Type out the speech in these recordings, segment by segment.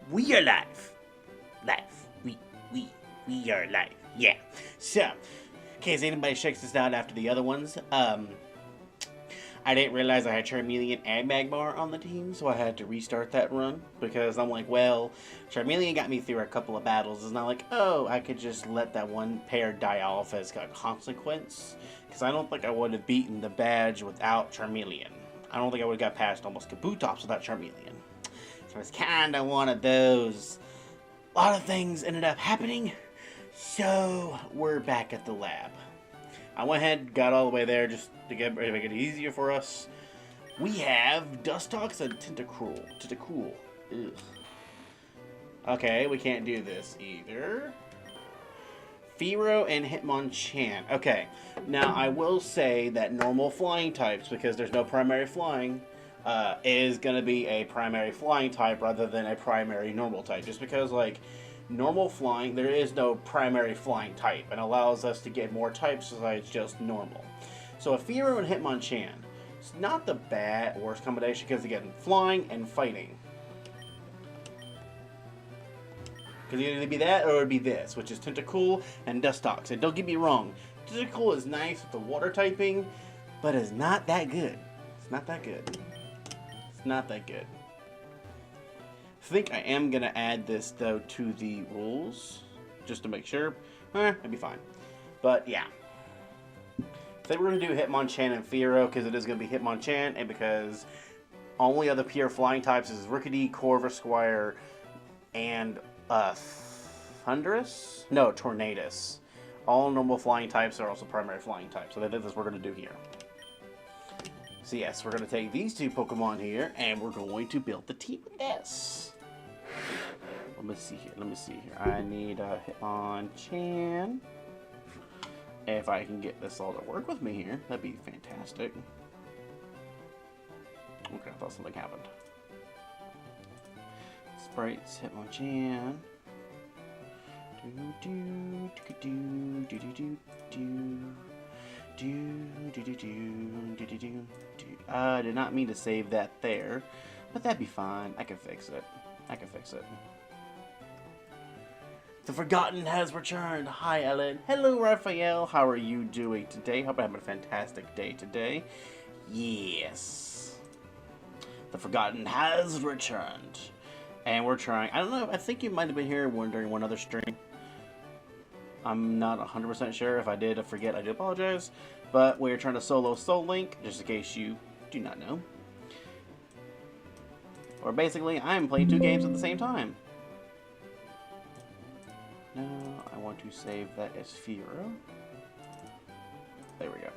We are live. Live. We are live. Yeah. So, in case anybody checks this out after the other ones, I didn't realize I had Charmeleon and Magmar on the team, so I had to restart that run, because I'm like, well, Charmeleon got me through a couple of battles. It's not like, oh, I could just let that one pair die off as a consequence, because I don't think I would have beaten the badge without Charmeleon. I don't think I would have got past almost Kabutops without Charmeleon. So it's kind of one of those. A lot of things ended up happening, so we're back at the lab. I went ahead, got all the way there just to make it easier for us. We have Dustox and Tentacool. Ugh. Okay, we can't do this either. Fearow and Hitmonchan. Okay, now I will say that normal flying types, because there's no primary flying, is going to be a primary flying type rather than a primary normal type. Just because, like, normal flying, there is no primary flying type, and allows us to get more types besides just normal. So a Fearow and Hitmonchan, it's not the worst combination, because again, flying and fighting. Because it'd either be that or it'd be this, which is Tentacool and Dustox. And don't get me wrong, Tentacool is nice with the water typing, but it's not that good. It's not that good. It's not that good. I think I am going to add this, though, to the rules, just to make sure. It'd be fine. But, yeah. I think we're going to do Hitmonchan and Fearow, because it is going to be Hitmonchan, and because only other pure flying types is Rookidee, Corvisquire, and Thundurus? No, Tornadus. All normal flying types are also primary flying types, so that's what we're going to do here. So yes, we're going to take these two Pokemon here, and we're going to build the team with this. Let me see here. I need a Hitmonchan. If I can get this all to work with me here, that'd be fantastic. Okay, I thought something happened. Sprites, Hitmonchan. I did not mean to save that there, but that'd be fine. I can fix it. The Forgotten has returned. Hi, Ellen. Hello, Raphael. How are you doing today? Hope I have a fantastic day today. Yes. The Forgotten has returned. And we're trying. I don't know. I think you might have been here during one other stream. I'm not 100% sure. If I did, I forget. I do apologize. But we're trying to solo SoulLink, just in case you do not know. Or basically, I'm playing two games at the same time. No, I want to save that as Fearow. There we go.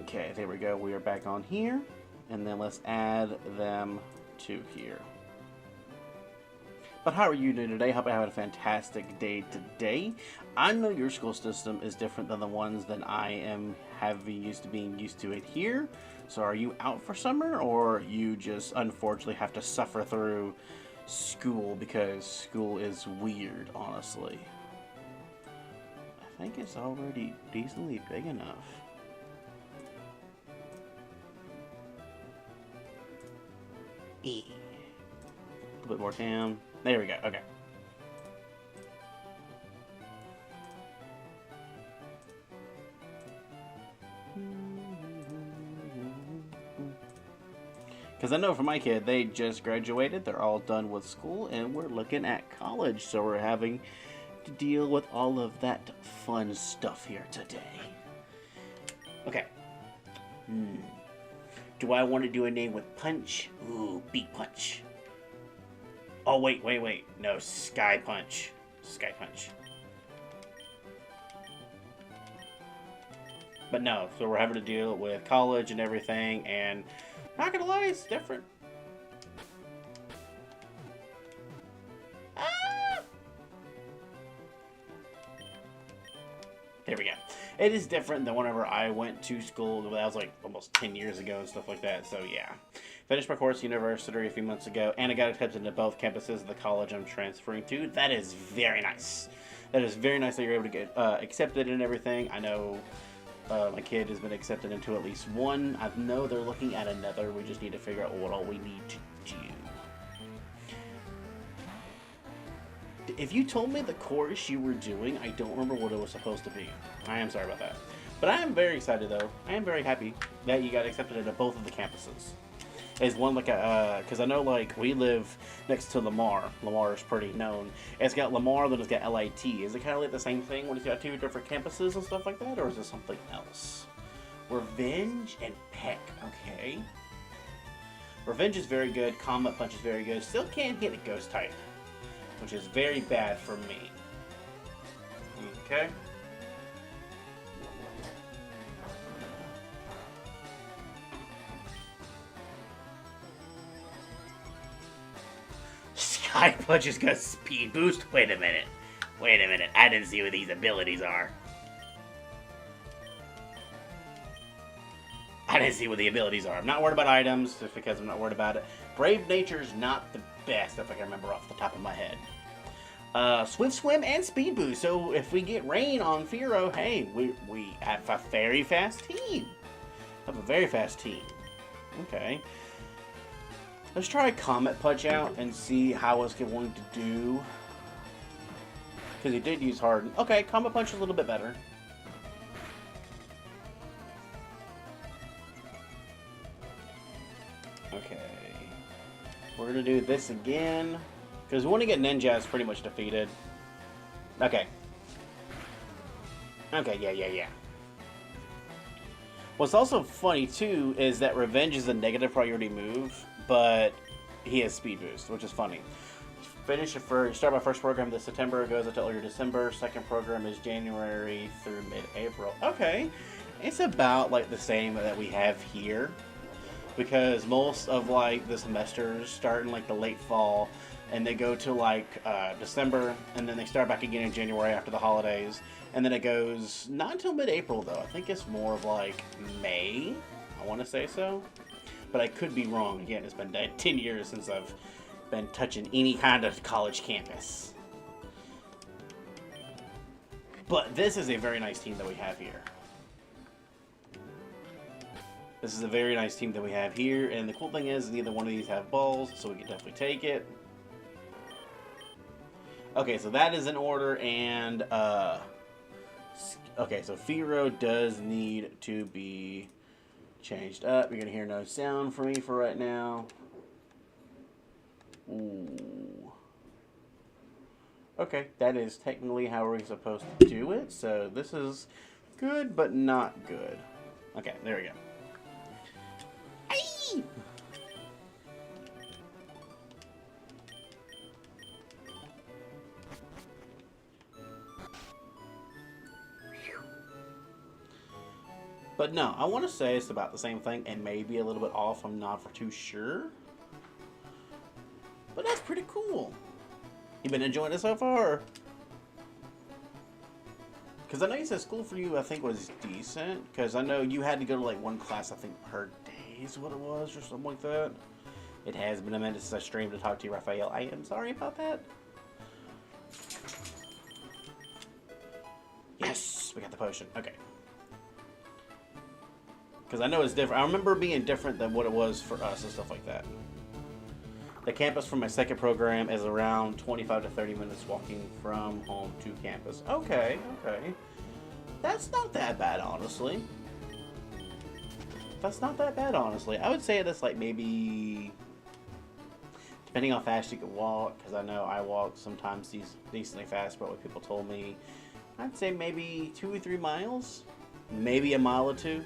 Okay, there we go. We are back on here. And then let's add them to here. But how are you doing today? Hope I have a fantastic day today. I know your school system is different than the ones that I am being used to it here. So are you out for summer, or you just unfortunately have to suffer through school because school is weird, honestly? I think it's already decently big enough. A little bit more down. There we go. Okay. Because I know for my kid, they just graduated. They're all done with school, and we're looking at college. So we're having to deal with all of that fun stuff here today. Okay. Do I want to do a name with Punch? Ooh, Beat Punch. Oh, wait. No, Sky Punch. Sky Punch. But no, so we're having to deal with college and everything, and not gonna lie, it's different. Ah! There we go. It is different than whenever I went to school. That was like almost 10 years ago and stuff like that, so yeah. Finished my course at university a few months ago, and I got accepted into both campuses of the college I'm transferring to. That is very nice. That is very nice that you're able to get accepted and everything. I know my kid has been accepted into at least one. I know they're looking at another. We just need to figure out what all we need to do. if you told me the course you were doing, I don't remember what it was supposed to be. I am sorry about that. But I am very excited, though. I am very happy that you got accepted into both of the campuses. Is one like a, because I know like we live next to Lamar. Lamar is pretty known. It's got Lamar, then it's got LIT. Is it kind of like the same thing when it's got two different campuses and stuff like that, or is it something else? Revenge and Peck, okay. Revenge is very good. Combat Punch is very good. Still can't hit a Ghost type, which is very bad for me. Okay. Sky Punch has got speed boost. Wait a minute. Wait a minute. I didn't see what these abilities are. I didn't see what the abilities are. I'm not worried about items, just because I'm not worried about it. Brave Nature's not the best, if I can remember off the top of my head. Swift Swim and Speed Boost. So if we get rain on Firo, hey, we have a very fast team. Have a very fast team. Okay. Let's try Comet Punch out and see how it's going to do. Because he did use Harden. Okay, Comet Punch is a little bit better. Okay. We're going to do this again. Because we want to get Ninja's pretty much defeated. Okay. Okay, yeah. What's also funny, too, is that Revenge is a negative priority move, but he has Speed Boost, which is funny. Start my first program this September, it goes until early December. Second program is January through mid-April. Okay. It's about, like, the same that we have here. Because most of, like, the semesters start in, like, the late fall, and they go to, like, December, and then they start back again in January after the holidays. And then it goes, not until mid-April, though. I think it's more of, like, May. I want to say so. But I could be wrong. Again, it's been 10 years since I've been touching any kind of college campus. But this is a very nice team that we have here. This is a very nice team that we have here. And the cool thing is, neither one of these have balls, so we can definitely take it. Okay, so that is in order, and, okay, so Firo does need to be changed up. You're going to hear no sound from me for right now. Ooh. Okay, that is technically how we're supposed to do it, so this is good, but not good. Okay, there we go. Aye! But no, I want to say it's about the same thing, and maybe a little bit off. I'm not for too sure. But that's pretty cool. You been enjoying it so far? Because I know you said school for you, I think, was decent. Because I know you had to go to, like, one class, I think, per day is what it was, or something like that. It has been a minute since I streamed to talk to you, Raphael. I am sorry about that. Yes, we got the potion. Okay. Because I know it's different. I remember being different than what it was for us and stuff like that. The campus for my second program is around 25 to 30 minutes walking from home to campus. Okay, okay. That's not that bad, honestly. That's not that bad, honestly. I would say that's like maybe, depending how fast you can walk, because I know I walk sometimes decently fast, but what people told me, I'd say maybe 2 or 3 miles. Maybe a mile or 2.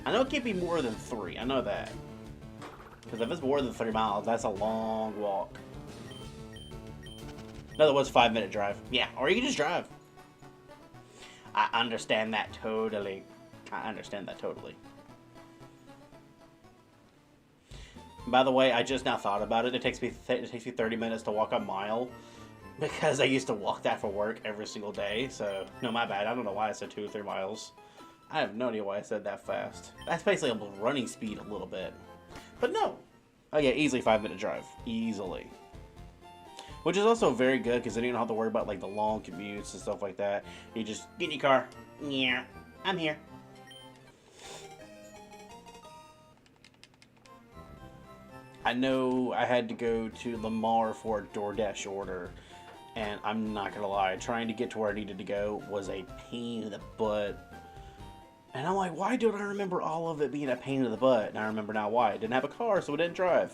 I know it can't be more than 3. I know that. Because if it's more than 3 miles, that's a long walk. In other words, 5-minute drive. Yeah, or you can just drive. I understand that totally. I understand that totally. By the way, I just now thought about it. It takes me 30 minutes to walk a mile. Because I used to walk that for work every single day. So, no, my bad. I don't know why I said 2 or 3 miles. I have no idea why I said that fast. That's basically a running speed a little bit. But no. Oh yeah, easily 5-minute drive. Easily. Which is also very good because then you don't have to worry about like the long commutes and stuff like that. You just get in your car. Yeah, I'm here. I know I had to go to Lamar for a DoorDash order. And I'm not gonna lie, trying to get to where I needed to go was a pain in the butt. And I'm like, why don't I remember all of it being a pain in the butt? And I remember now why. I didn't have a car, so I didn't drive.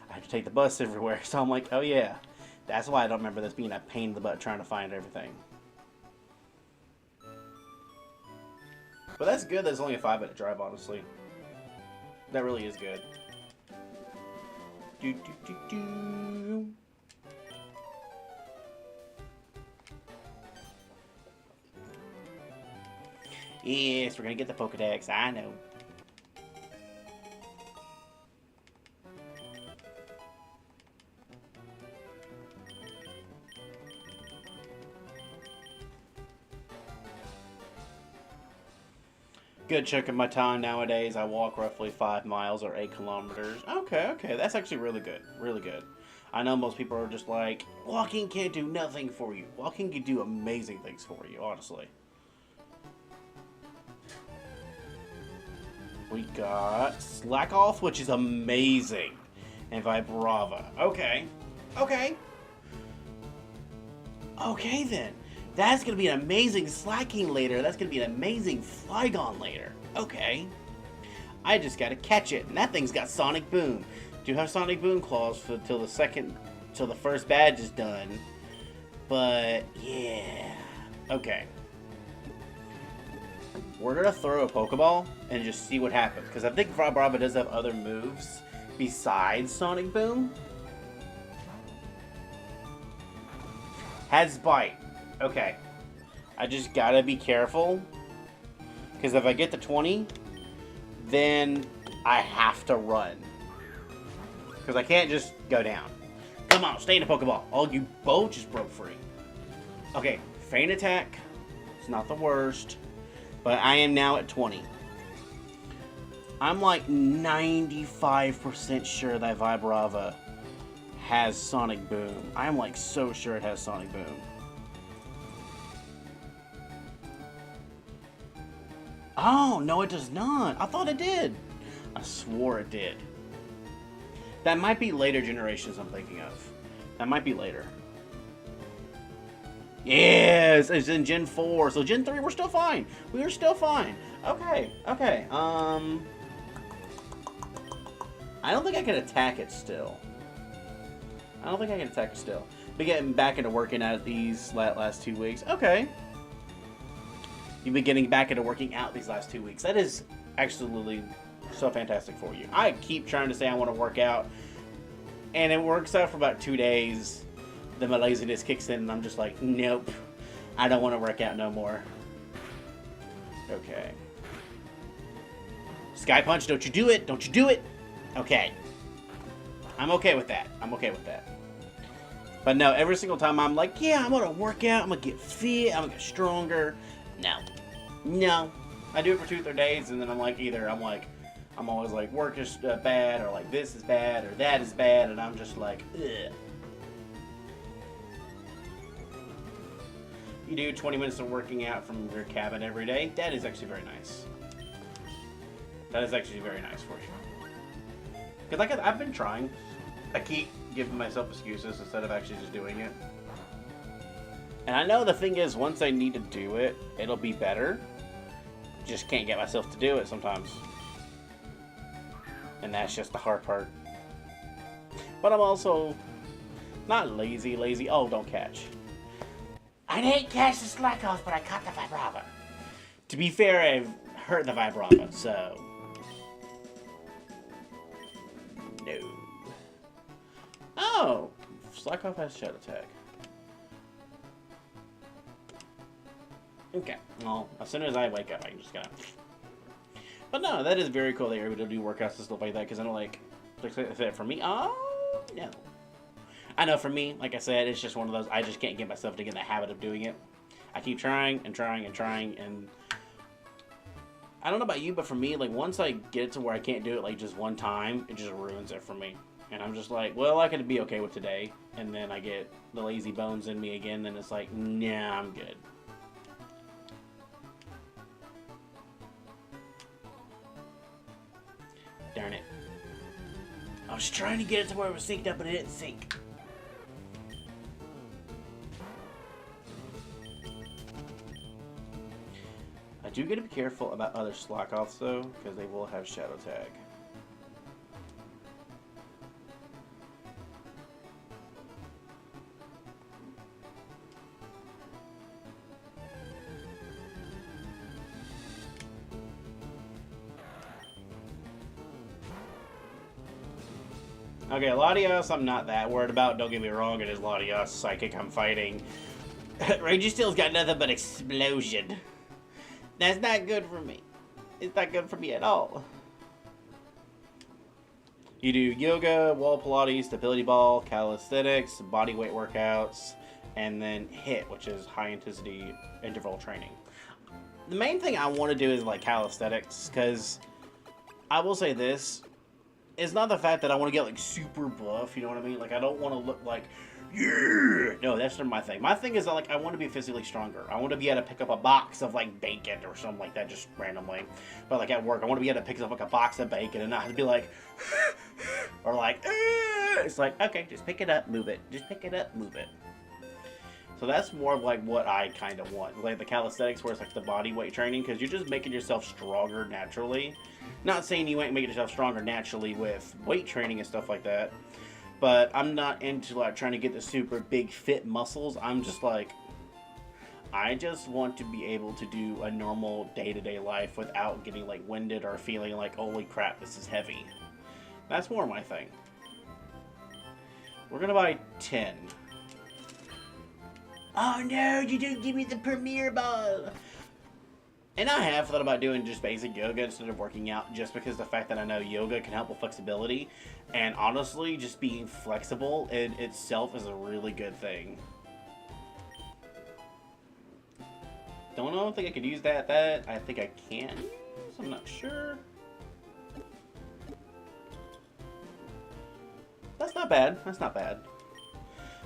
I had to take the bus everywhere. So I'm like, oh yeah, that's why I don't remember this being a pain in the butt trying to find everything. But that's good. That's only a 5-minute drive, honestly. That really is good. Do, do, do, do. Yes, we're gonna get the Pokedex. I know. Good chunk of my time nowadays, I walk roughly 5 miles or 8 kilometers. Okay, okay, that's actually really good. Really good. I know most people are just like, walking can't do nothing for you. Walking can do amazing things for you, honestly. We got Slack Off, which is amazing. And Vibrava. Okay. Okay. Okay, then. That's going to be an amazing Slacking later. That's going to be an amazing Flygon later. Okay. I just got to catch it. And that thing's got Sonic Boom. Do have Sonic Boom claws for till the first badge is done. But, yeah. Okay. We're going to throw a Pokeball and just see what happens. Because I think Vibrava does have other moves besides Sonic Boom. Has Bite. Okay. I just got to be careful. Because if I get to 20, then I have to run. Because I can't just go down. Come on, stay in the Pokeball. Oh, you both just broke free. Okay, Feint Attack. It's not the worst. But I am now at 20. I'm like 95% sure that Vibrava has Sonic Boom. I'm like so sure it has Sonic Boom. Oh, no it does not. I thought it did. I swore it did. That might be later generations I'm thinking of. That might be later. Yes, it's in Gen 4. So Gen 3, we're still fine. We are still fine. Okay, okay. I don't think I can attack it still. But getting back into working out these last 2 weeks. Okay. You've been getting back into working out these last 2 weeks. That is absolutely so fantastic for you. I keep trying to say I want to work out. And it works out for about 2 days. Then my laziness kicks in and I'm just like, nope. I don't want to work out no more. Okay. Sky Punch, don't you do it. Don't you do it. Okay. I'm okay with that. But no, every single time I'm like, yeah, I'm going to work out. I'm going to get fit. I'm going to get stronger. No. No. I do it for 2 or 3 days and then I'm like, I'm always like, work is bad, or like this is bad, or that is bad, and I'm just like, ugh. You do 20 minutes of working out from your cabin every day. That is actually very nice. That is actually very nice for you. Because I've been trying. I keep giving myself excuses instead of actually just doing it. And I know the thing is, once I need to do it, it'll be better. Just can't get myself to do it sometimes. And that's just the hard part. But I'm also not lazy. Oh, don't catch. I didn't catch the Slackos, but I caught the Vibrava. To be fair, I've hurt the Vibrava, so... No. Oh! Slackoff has Shadow Attack. Okay. Well, as soon as I wake up, I can just kind of... But no, that is very cool that you're able to do workouts and stuff like that, because I know, like for me, oh, no. I know for me, like I said, it's just one of those, I just can't get myself to get in the habit of doing it. I keep trying, and I don't know about you, but for me, like, once I get to where I can't do it, like, just one time, it just ruins it for me. And I'm just like, well, I could be okay with today, and then I get the lazy bones in me again, and it's like, nah, I'm good. Darn it. I was trying to get it to where it was synced up, but it didn't sync. do gotta be careful about other Slackoths though, because they will have Shadow Tag. Okay, Latios I'm not that worried about, don't get me wrong, it is Latios Psychic I'm fighting. Ranger Steel's got nothing but Explosion. That's not good for me. It's not good for me at all. You do yoga, wall Pilates, stability ball, calisthenics, body weight workouts, and then HIIT, which is high intensity interval training. The main thing I want to do is like calisthenics, because I will say this, it's not the fact that I want to get like super buff, you know what I mean? Like I don't want to look like, yeah! No, that's not my thing. My thing is that like I want to be physically stronger. I want to be able to pick up a box of like bacon or something like that just randomly. But like at work, I want to be able to pick up like a box of bacon and not have to be like, or like, it's like, okay, just pick it up, move it. Just pick it up, move it. So that's more of like what I kind of want. Like the calisthenics where it's like the body weight training, because you're just making yourself stronger naturally. Not saying you ain't making yourself stronger naturally with weight training and stuff like that. But I'm not into like trying to get the super big fit muscles. I'm just like, I just want to be able to do a normal day-to-day life without getting like winded or feeling like, holy crap, this is heavy. That's more my thing. We're gonna buy 10. Oh no, you didn't give me the Premier Ball! And I have thought about doing just basic yoga instead of working out, just because the fact that I know yoga can help with flexibility. And honestly, just being flexible in itself is a really good thing. Don't think I could use that. I think I can use, I'm not sure. That's not bad, that's not bad.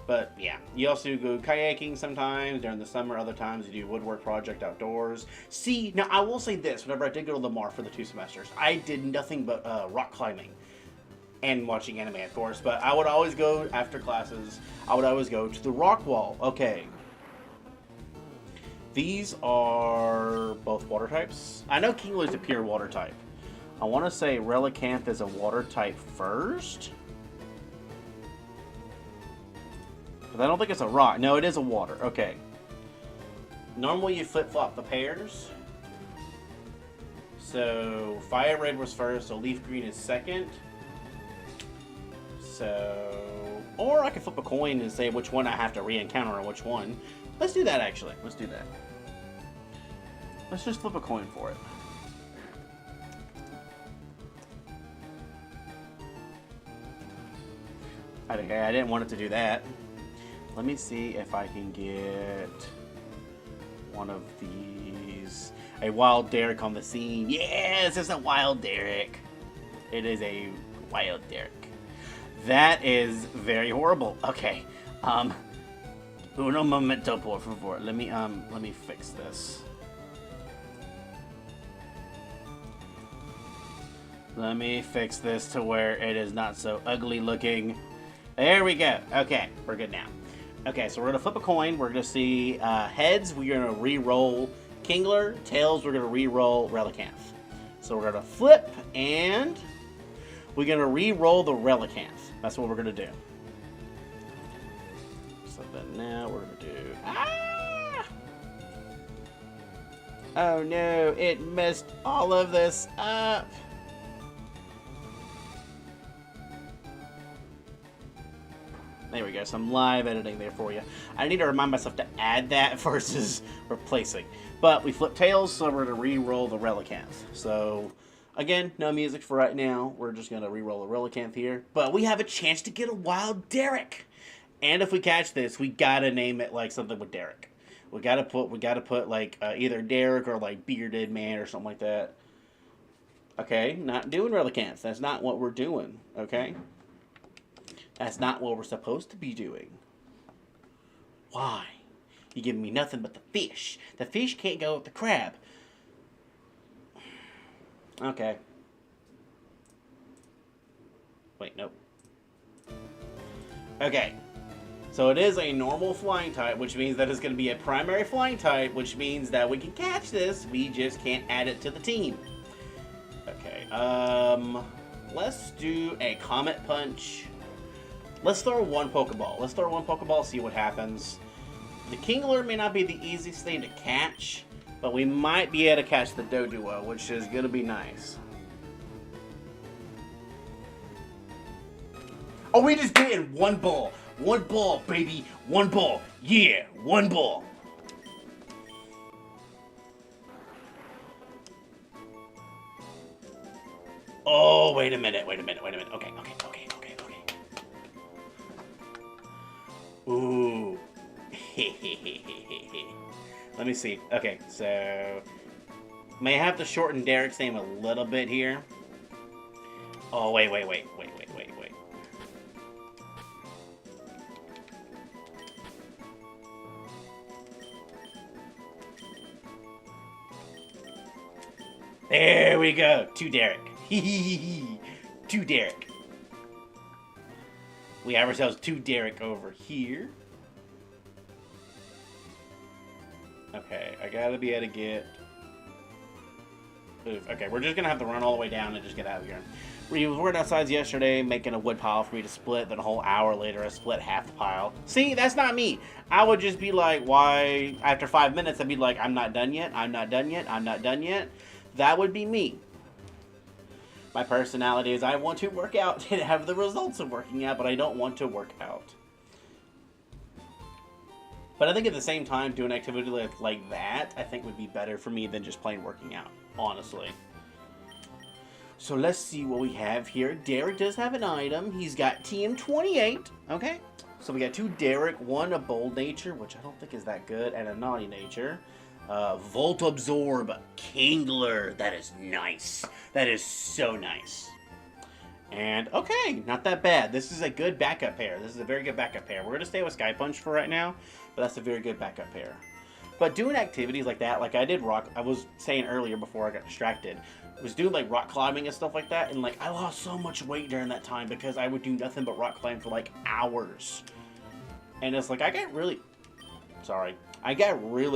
But yeah, you also go kayaking sometimes during the summer. Other times you do woodwork project outdoors. See, now I will say this, whenever I did go to Lamar for the 2 semesters, I did nothing but rock climbing and watching anime, of course. But I would always go after classes. I would always go to the rock wall. Okay. These are both water types. I know Kingler is a pure water type. I want to say Relicanth is a water type first. I don't think it's a rock. No, it is a water. Okay. Normally you flip-flop the pairs. So FireRed was first, so LeafGreen is second. So, or I could flip a coin and say which one I have to re-encounter and which one. Let's do that actually. Let's do that. Let's just flip a coin for it. I didn't want it to do that. Let me see if I can get one of these. A wild Derek on the scene. Yes, it's a wild Derek. It is a wild Derek. That is very horrible. Okay. Uno momento, por favor. Let me fix this. Let me fix this to where it is not so ugly looking. There we go. Okay, we're good now. Okay, so we're going to flip a coin. We're going to see heads. We're going to re-roll Kingler. Tails, we're going to re-roll Relicanth. So we're going to flip, and we're going to re-roll the Relicanth. That's what we're going to do. So then now we're going to do... Ah! Oh no, it messed all of this up. There we go, some live editing there for you. I need to remind myself to add that versus replacing. But we flip tails, so we're going to re-roll the Relicanth. So, again, no music for right now. We're just going to re-roll the Relicanth here. But we have a chance to get a wild Derek. And if we catch this, we got to name it like something with Derek. We got to put like either Derek or like Bearded Man or something like that. Okay, not doing Relicanth. That's not what we're doing, okay? That's not what we're supposed to be doing. Why? You giving me nothing but the fish. The fish can't go with the crab. Okay. Wait, nope. Okay. So it is a normal flying type, which means that it's going to be a primary flying type, which means that we can catch this. We just can't add it to the team. Okay, let's do a Comet Punch. Let's throw one Pokeball. Let's throw one Pokeball, see what happens. The Kingler may not be the easiest thing to catch, but we might be able to catch the Doduo, which is going to be nice. Oh, we just did it in one ball. One ball, baby. One ball. Yeah, one ball. Oh, wait a minute. Okay. Ooh. Let me see. Okay, so may have to shorten Derek's name a little bit here. Oh, wait. There we go. To Derek. To Derek. We have ourselves to Derek over here. Okay, I gotta be able to get... Oof. Okay, we're just gonna have to run all the way down and just get out of here. We was working outside yesterday making a wood pile for me to split, then a whole hour later I split half the pile. See, that's not me. I would just be like, why? After 5 minutes, I'd be like, I'm not done yet. That would be me. My personality is I want to work out and have the results of working out, but I don't want to work out. But I think at the same time, doing activity like that, I think would be better for me than just plain working out, honestly. So let's see what we have here. Derek does have an item. He's got TM28, okay? So we got two Derek, one a bold nature, which I don't think is that good, and a naughty nature. Volt Absorb, Kingler. That is nice. That is so nice. And, okay, not that bad. This is a good backup pair. This is a very good backup pair. We're going to stay with Sky Punch for right now, but that's a very good backup pair. But doing activities like that, like I did I was saying earlier before I got distracted, I was doing like rock climbing and stuff like that, and like I lost so much weight during that time because I would do nothing but rock climb for like hours. And it's like I got really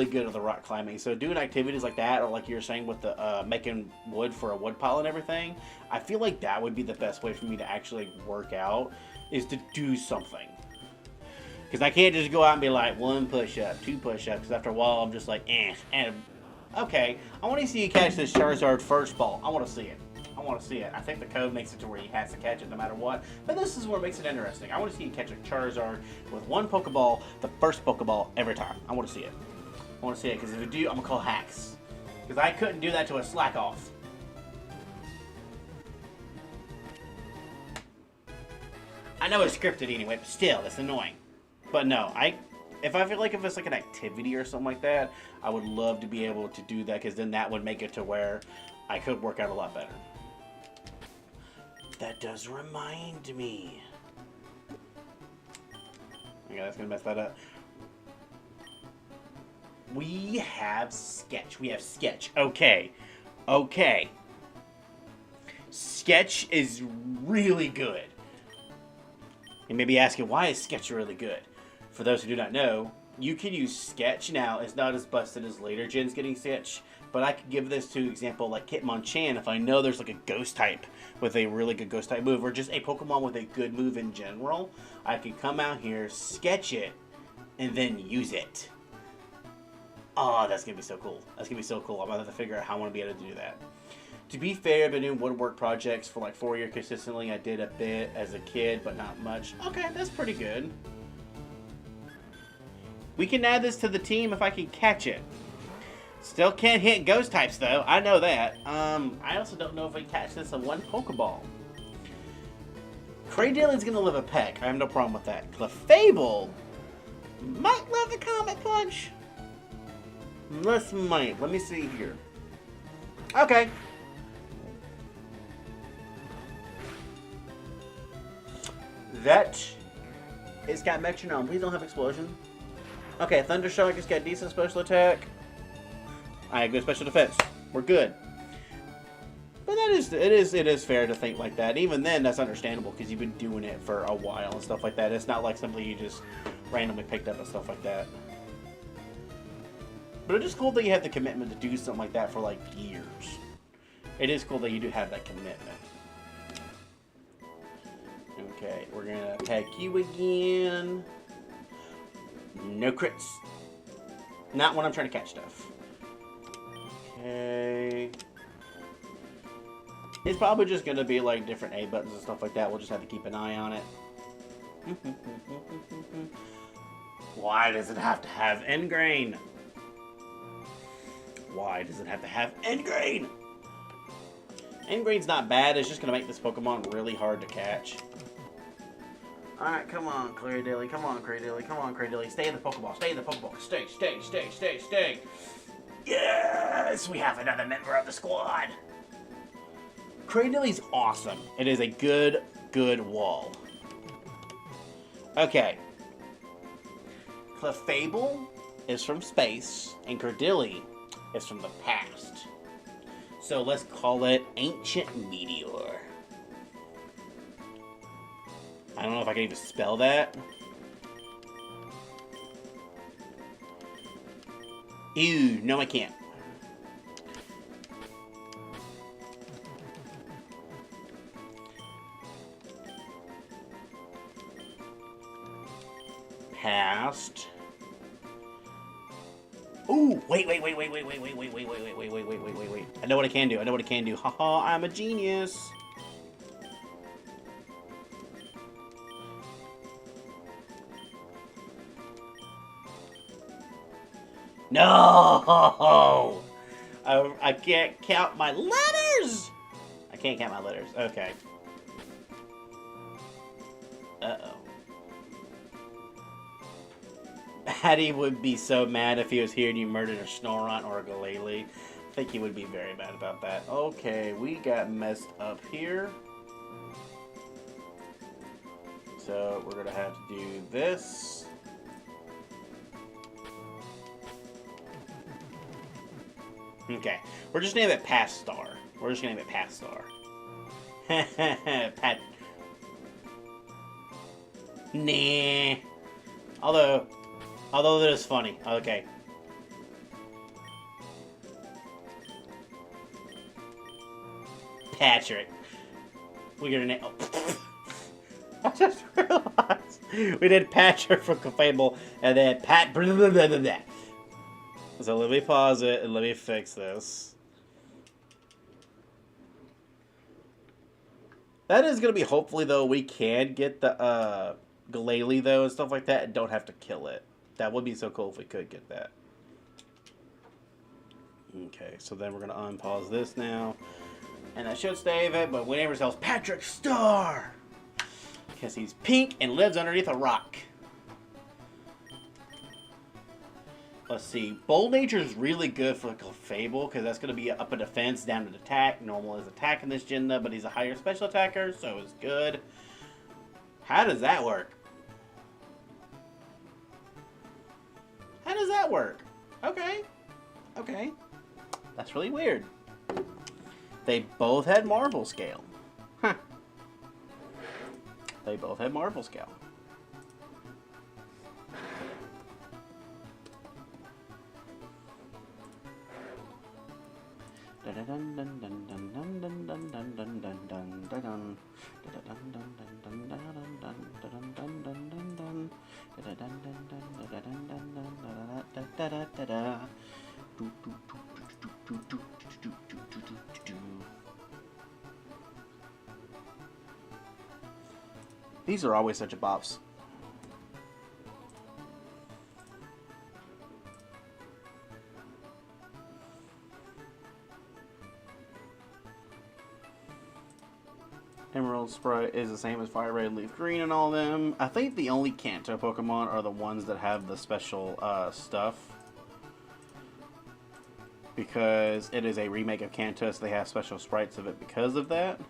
good at the rock climbing. So doing activities like that, or like you were saying with the making wood for a wood pile and everything, I feel like that would be the best way for me to actually work out, is to do something. Because I can't just go out and be like, 1 push-up, 2 push-ups, because after a while I'm just like, and okay, I want to see you catch this Charizard first ball. I want to see it. I think the code makes it to where he has to catch it no matter what, but this is what makes it interesting. I want to see you catch a Charizard with 1 Pokeball, the first Pokeball every time. I want to see it. Because if you do, I'm going to call hacks. Because I couldn't do that to a slack off. I know it's scripted anyway, but still, it's annoying. But no, if I feel like if it's like an activity or something like that, I would love to be able to do that, because then that would make it to where I could work out a lot better. That does remind me. Okay, that's gonna mess that up. We have Sketch. Okay. Sketch is really good. You may be asking, why is Sketch really good? For those who do not know, you can use Sketch now. It's not as busted as later gens getting Sketch, but I could give this to example like Hitmonchan if I know there's like a ghost type with a really good ghost type move, or just a Pokemon with a good move in general. I could come out here, Sketch it, and then use it. Oh, that's gonna be so cool. I'm gonna have to figure out how I want to be able to do that. To be fair, I've been doing woodwork projects for like 4 years consistently. I did a bit as a kid, but not much. Okay, that's pretty good. We can add this to the team if I can catch it. Still can't hit ghost types though. I know that. I also don't know if I can catch this in 1 Pokeball. Cradillion's gonna live a peck. I have no problem with that. Clefable might love the Comet Punch. Let me see here. Okay. It's got Metronome. Please don't have Explosion. Okay, Thundershock has got decent special attack. I have good special defense. We're good. But it is fair to think like that. Even then, that's understandable because you've been doing it for a while and stuff like that. It's not like something you just randomly picked up and stuff like that. But it is cool that you have the commitment to do something like that for like years. It is cool that you do have that commitment. Okay, we're gonna attack you again. No crits. Not when I'm trying to catch stuff. Okay. It's probably just going to be like different A buttons and stuff like that. We'll just have to keep an eye on it. Why does it have to have end grain? Why does it have to have end grain? End grain's not bad. It's just going to make this Pokemon really hard to catch. Alright, come on, Cradilly. Come on, Cradilly. Come on, Cradilly. Stay in the Pokeball. Stay in the Pokeball. Stay, stay, stay, stay, stay. Yes! We have another member of the squad. Cradilly's awesome. It is a good wall. Okay. Clefable is from space, and Cradilly is from the past. So let's call it Ancient Meteor. I don't know if I can even spell that. Ew, no I can't. Past. Ooh, wait. I know what I can do. Haha, I'm a genius. No! I can't count my letters! I can't count my letters. Okay. Uh-oh. Patty would be so mad if he was here and you murdered a Snorunt or a Glalie. I think he would be very mad about that. Okay, we got messed up here. So we're going to have to do this. Okay, we're just going to name it Past Star. Pat. Nah. Although that is funny. Okay. Patrick. We're gonna name. Oh. I just realized we did Patrick from Clefable and then Pat. Blah, blah, blah, blah, blah. So let me pause it and let me fix this. That is gonna be hopefully though we can get the Glalie though and stuff like that and don't have to kill it. That would be so cool if we could get that. Okay, so then we're going to unpause this now. And that should save it, but whenever it tells Patrick Star! Because he's pink and lives underneath a rock. Let's see. Bold Nature is really good for Clefable, because that's going to be up a defense, down to attack. Normal is attack in this gym, but he's a higher special attacker, so it's good. How does that work? How does that work? Okay. That's really weird. They both had Marvel Scale. Huh. They both had Marvel Scale. These are always such a bops. Emerald Sprite is the same as FireRed, LeafGreen, and all of them. I think the only Kanto Pokemon are the ones that have the special stuff. Because it is a remake of Kanto, so they have special sprites of it because of that.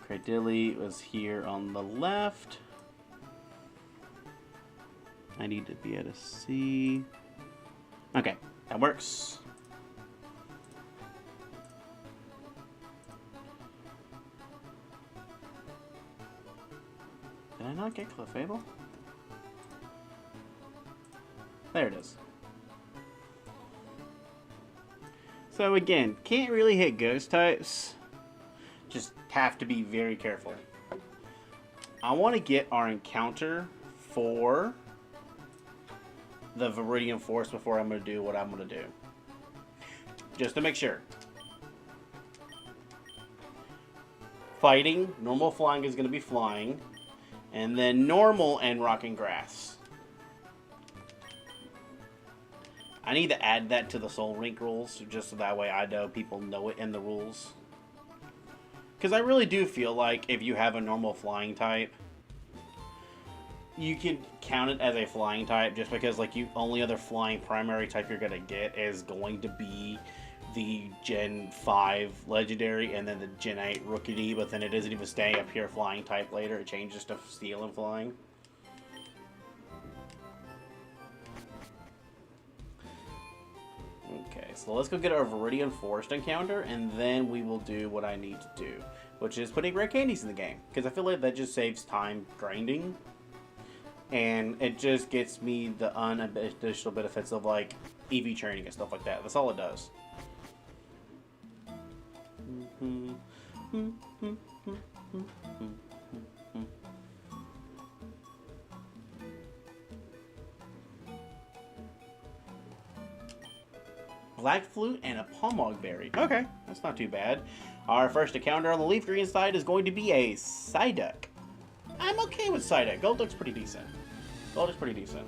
Cradilly was here on the left. I need to be able to see. Okay, that works. Did I not get Clefable? There it is. So again, can't really hit ghost types. Just have to be very careful. I want to get our encounter for the Viridian Force before I'm going to do what I'm going to do. Just to make sure. Fighting, normal flying is going to be flying. And then normal and rocking grass. I need to add that to the SoulLink rules, just so that way I know people know it in the rules. Because I really do feel like if you have a normal flying type, you can count it as a flying type, just because like you only other flying primary type you're going to get is going to be the Gen 5 Legendary and then the Gen 8 Rookie, but then it isn't even staying a pure flying type later. It changes to Steel and Flying. Okay, so let's go get our Viridian Forest encounter, and then we will do what I need to do, which is putting rare candies in the game, because I feel like that just saves time grinding, and it just gets me the unadditional benefits of like EV training and stuff like that. That's all it does. Black Flute and a Pomog Berry. Okay, that's not too bad. Our first encounter on the LeafGreen side is going to be a Psyduck. I'm okay with Psyduck. Golduck's pretty decent. Golduck's pretty decent.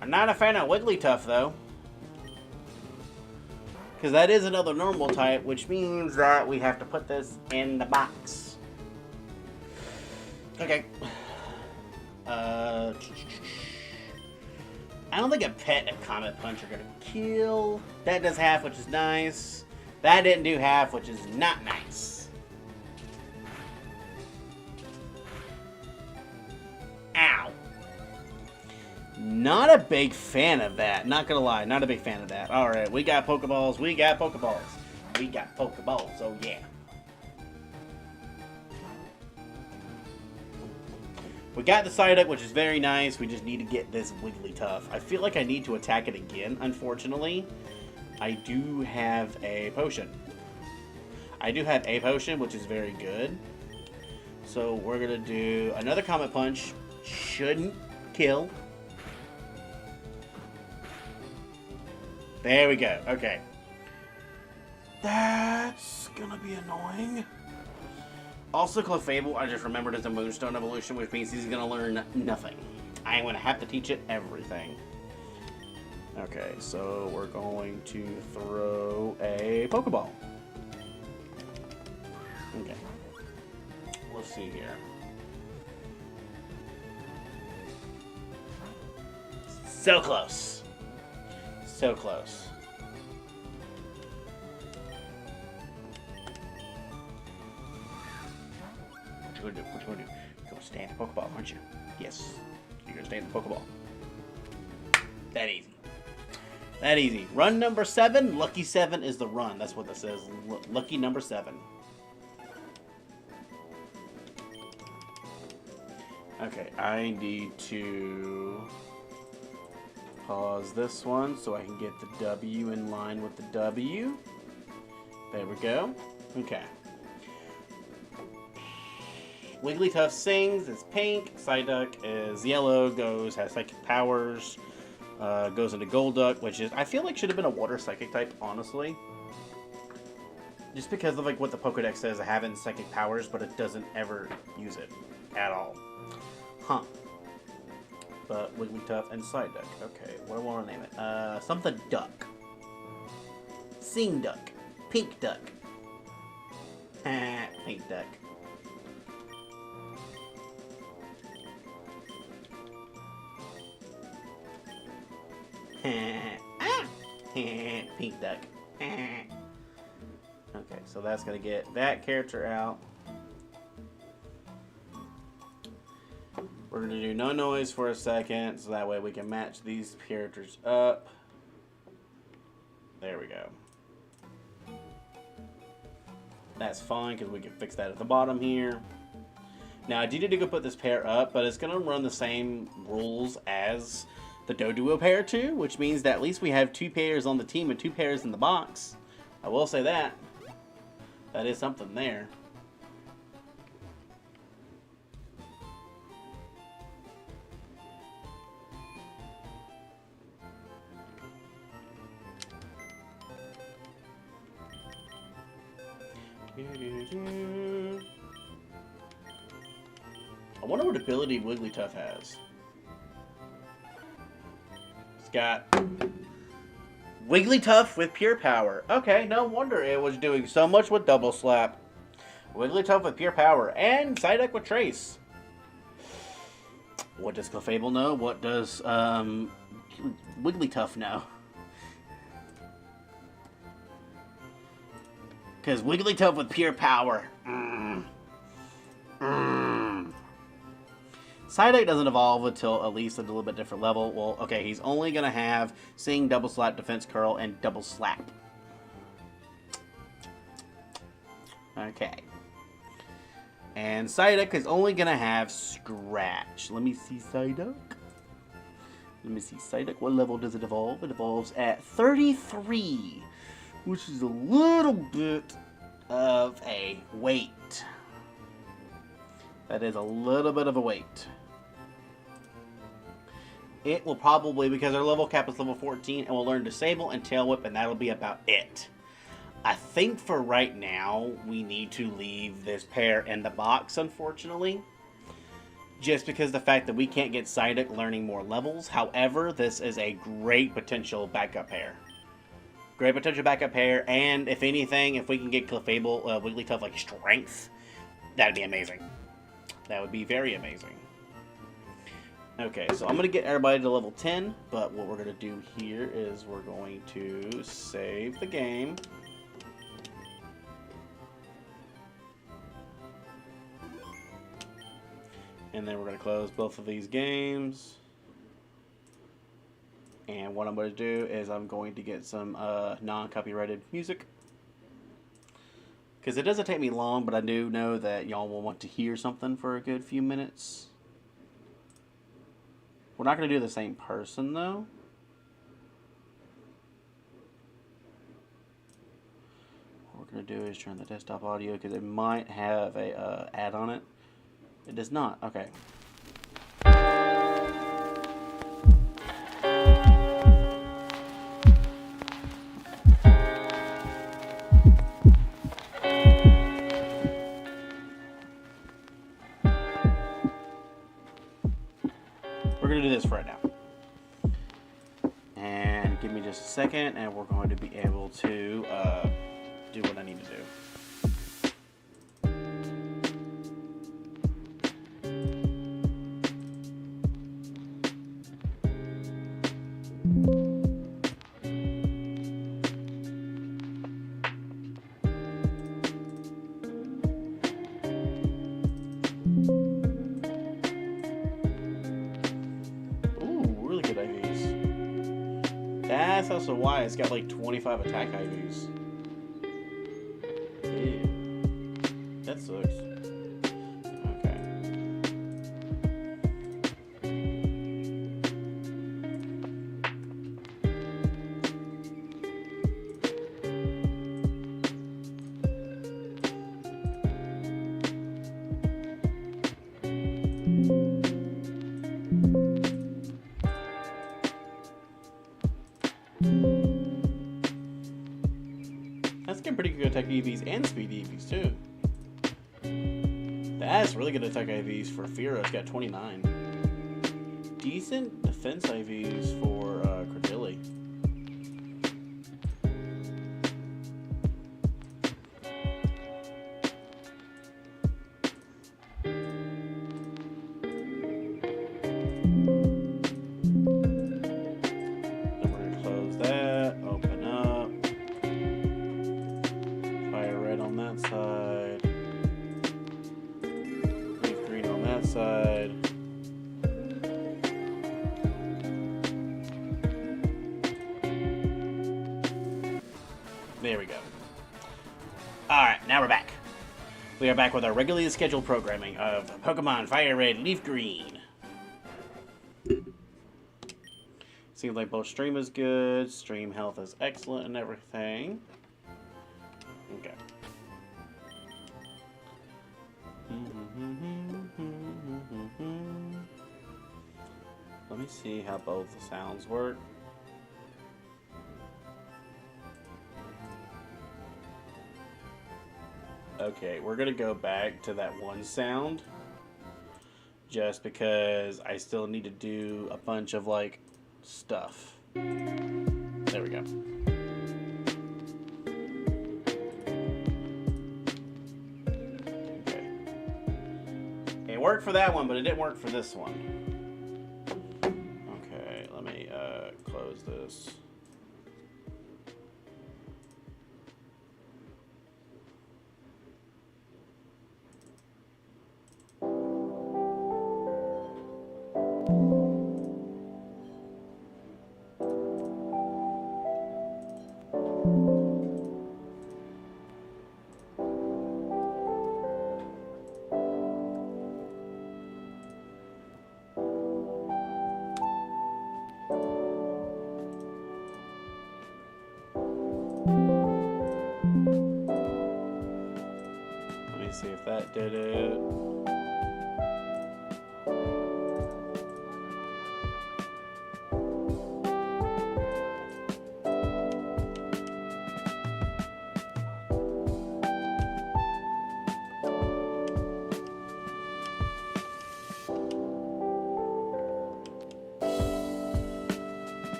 I'm not a fan of Wigglytuff, though. Because that is another normal type, which means that we have to put this in the box. Okay. I don't think a pet and Comet Punch are going to kill. That does half, which is nice. That didn't do half, which is not nice. Ow. Not a big fan of that. Not going to lie. Not a big fan of that. Alright, we got Pokeballs. We got Pokeballs. We got Pokeballs. Oh, yeah. We got the Psyduck, which is very nice. We just need to get this Wigglytuff. I feel like I need to attack it again, unfortunately. I do have a potion. Which is very good. So we're going to do another Comet Punch. Shouldn't kill. There we go. Okay. That's going to be annoying. Also, Clefable, I just remembered, is a Moonstone evolution, which means he's going to learn nothing. I'm going to have to teach it everything. Okay, so we're going to throw a Pokeball. Okay. Let's see here. So close. So close. What you gonna do? You're gonna stay in the Pokeball, aren't you? Yes. You're gonna stay in the Pokeball. That easy. That easy. Run number 7. Lucky 7 is the run. That's what this is. Lucky number 7. Okay, I need to pause this one so I can get the W in line with the W. There we go. Okay. Wigglytuff sings, is pink. Psyduck is yellow, has psychic powers. Goes into Golduck, which is, I feel like should have been a water psychic type, honestly. Just because of like what the Pokedex says, having psychic powers, but it doesn't ever use it at all. Huh. But Wigglytuff and Psyduck. Okay, what do I want to name it? Something Duck. Sing Duck. Pink Duck. Pink Duck. Pink Duck. Okay, so that's going to get that character out. We're going to do no noise for a second, so that way we can match these characters up. There we go. That's fine, because we can fix that at the bottom here. Now, I do need to go put this pair up, but it's going to run the same rules as the Doduo pair too, which means that at least we have 2 pairs on the team and 2 pairs in the box. I will say that. That is something there. I wonder what ability Wigglytuff has. It's got Wigglytuff with Pure Power. Okay, no wonder it was doing so much with Double Slap. Wigglytuff with Pure Power. And Psyduck with Trace. What does Clefable know? What does Wigglytuff know? Because Wigglytuff with Pure Power. Psyduck doesn't evolve until at least a little bit different level. Well, okay, he's only going to have Sing, Double Slap, Defense Curl, and Double Slap. Okay. And Psyduck is only going to have Scratch. Let me see Psyduck. Let me see Psyduck. What level does it evolve? It evolves at 33, which is a little bit of a wait. That is a little bit of a wait. It will probably, because our level cap is level 14, and we'll learn Disable and Tail Whip, and that'll be about it. I think for right now, we need to leave this pair in the box, unfortunately. Just because the fact that we can't get Psyduck learning more levels. However, this is a great potential backup pair. Great potential backup pair, and if anything, if we can get Clefable, Wigglytuff like Strength, that'd be amazing. That would be very amazing. Okay, so I'm going to get everybody to level 10, but what we're going to do here is we're going to save the game. And then we're going to close both of these games. And what I'm going to do is I'm going to get some non-copyrighted music. Because it doesn't take me long, but I do know that y'all will want to hear something for a good few minutes. We're not going to do the same person, though. What we're going to do is turn the desktop audio, because it might have a ad on it. It does not. Okay. We're going to do this for right now. And give me just a second, and we're going to be able to do what I need to do. That's also why it's got like 25 attack IVs. Ew. That sucks. Okay. That's getting pretty good attack EVs and speed EVs too. That's really good attack IVs for Fira. It's got 29. Decent defense IVs for Cordilli. Side, LeafGreen on that side. There we go. Alright, now we're back. We are back with our regularly scheduled programming of Pokemon FireRed, LeafGreen. Seems like both stream is good, stream health is excellent and everything. Okay. Let me see how both the sounds work. Okay, we're gonna go back to that one sound just because I still need to do a bunch of like stuff. There we go. Okay. It worked for that one, but it didn't work for this one. Okay, let me close this. See if that did it.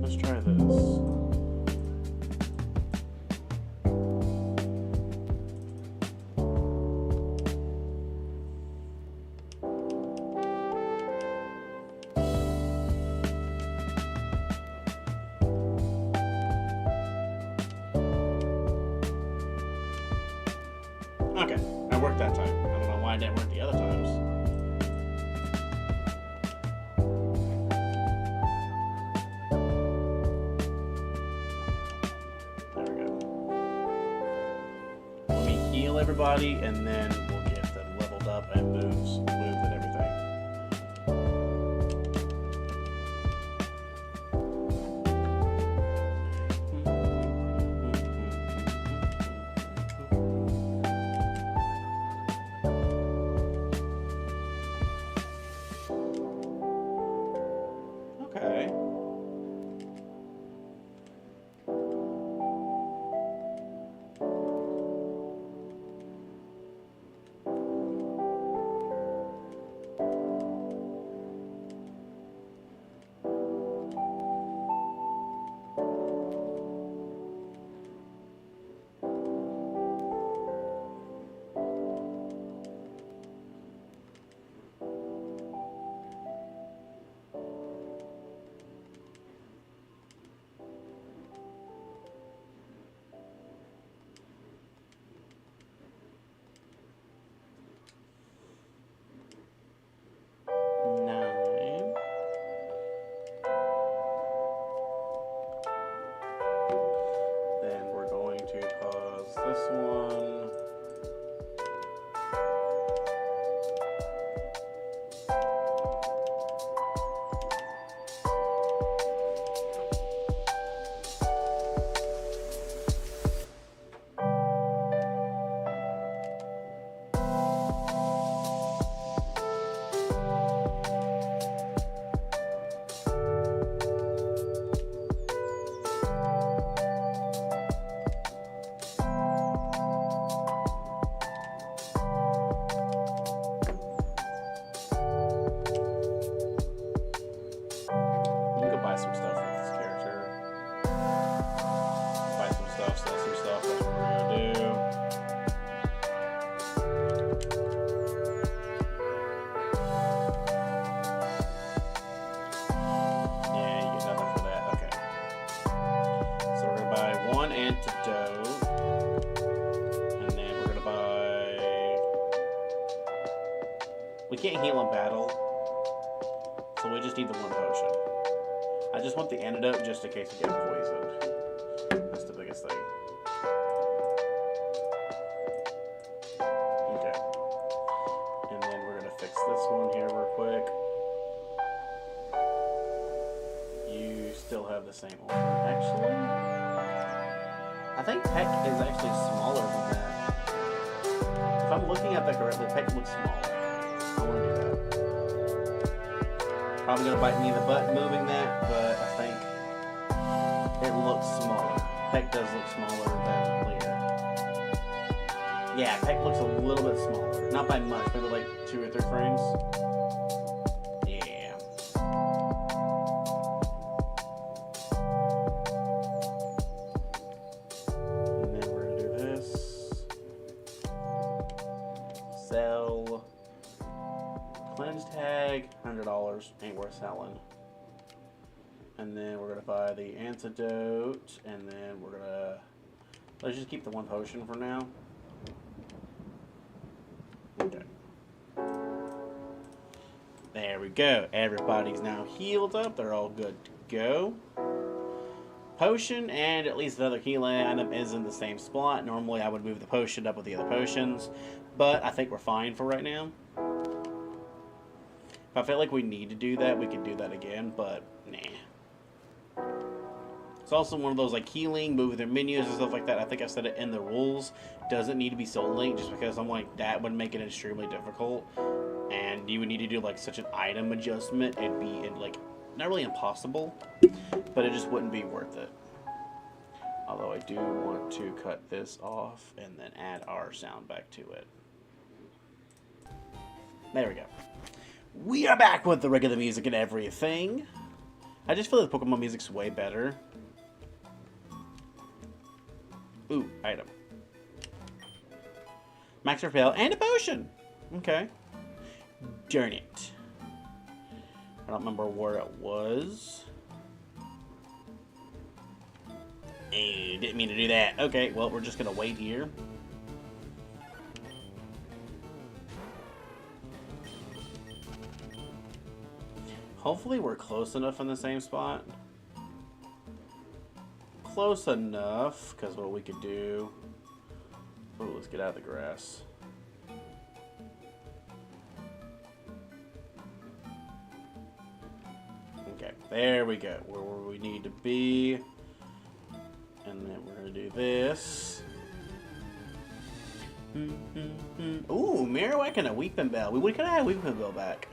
Let's try this. Okay, that worked that time. I don't know why it didn't work the other times. Everybody, and then we'll get them leveled up and moved and everything. Okay. This one. can't heal in battle, so we just need the one potion. I just want the antidote just in case we get poisoned. That's the biggest thing. Okay. And then we're gonna fix this one here real quick. You still have the same order. Actually, I think Peck is actually smaller than that. If I'm looking at that correctly, Peck looks smaller. I want to do that. Probably gonna bite me in the butt moving that, but I think it looks smaller. Peck does look smaller than Lear. Yeah, Peck looks a little bit smaller. Not by much, maybe like 2 or 3 frames. Yeah. And then we're gonna do this. Sell. Cleanse tag, $100. Ain't worth selling. And then we're gonna buy the antidote, and then we're gonna let's just keep the one potion for now. Okay. There we go. Everybody's now healed up. They're all good to go. Potion and at least another healing item is in the same spot. Normally I would move the potion up with the other potions, but I think we're fine for right now. If I feel like we need to do that, we could do that again, but nah. It's also one of those like healing, moving their menus and stuff like that. I think I said it in the rules. Doesn't need to be SoulLink just because I'm like, that would make it extremely difficult. And you would need to do like such an item adjustment. It'd be like, not really impossible, but it just wouldn't be worth it. Although I do want to cut this off and then add our sound back to it. There we go. We are back with the regular music and everything. I just feel like the Pokemon music's way better. Ooh, item. Max Repel and a potion. Okay. Darn it. I don't remember where it was. Hey, didn't mean to do that. Okay, well, we're just gonna wait here. Hopefully we're close enough in the same spot. Close enough, because what we could do... Oh, let's get out of the grass. Okay, there we go. Where we need to be. And then we're going to do this. Ooh, Marowak and a Weeping Bell. We could have had Weeping Bell back.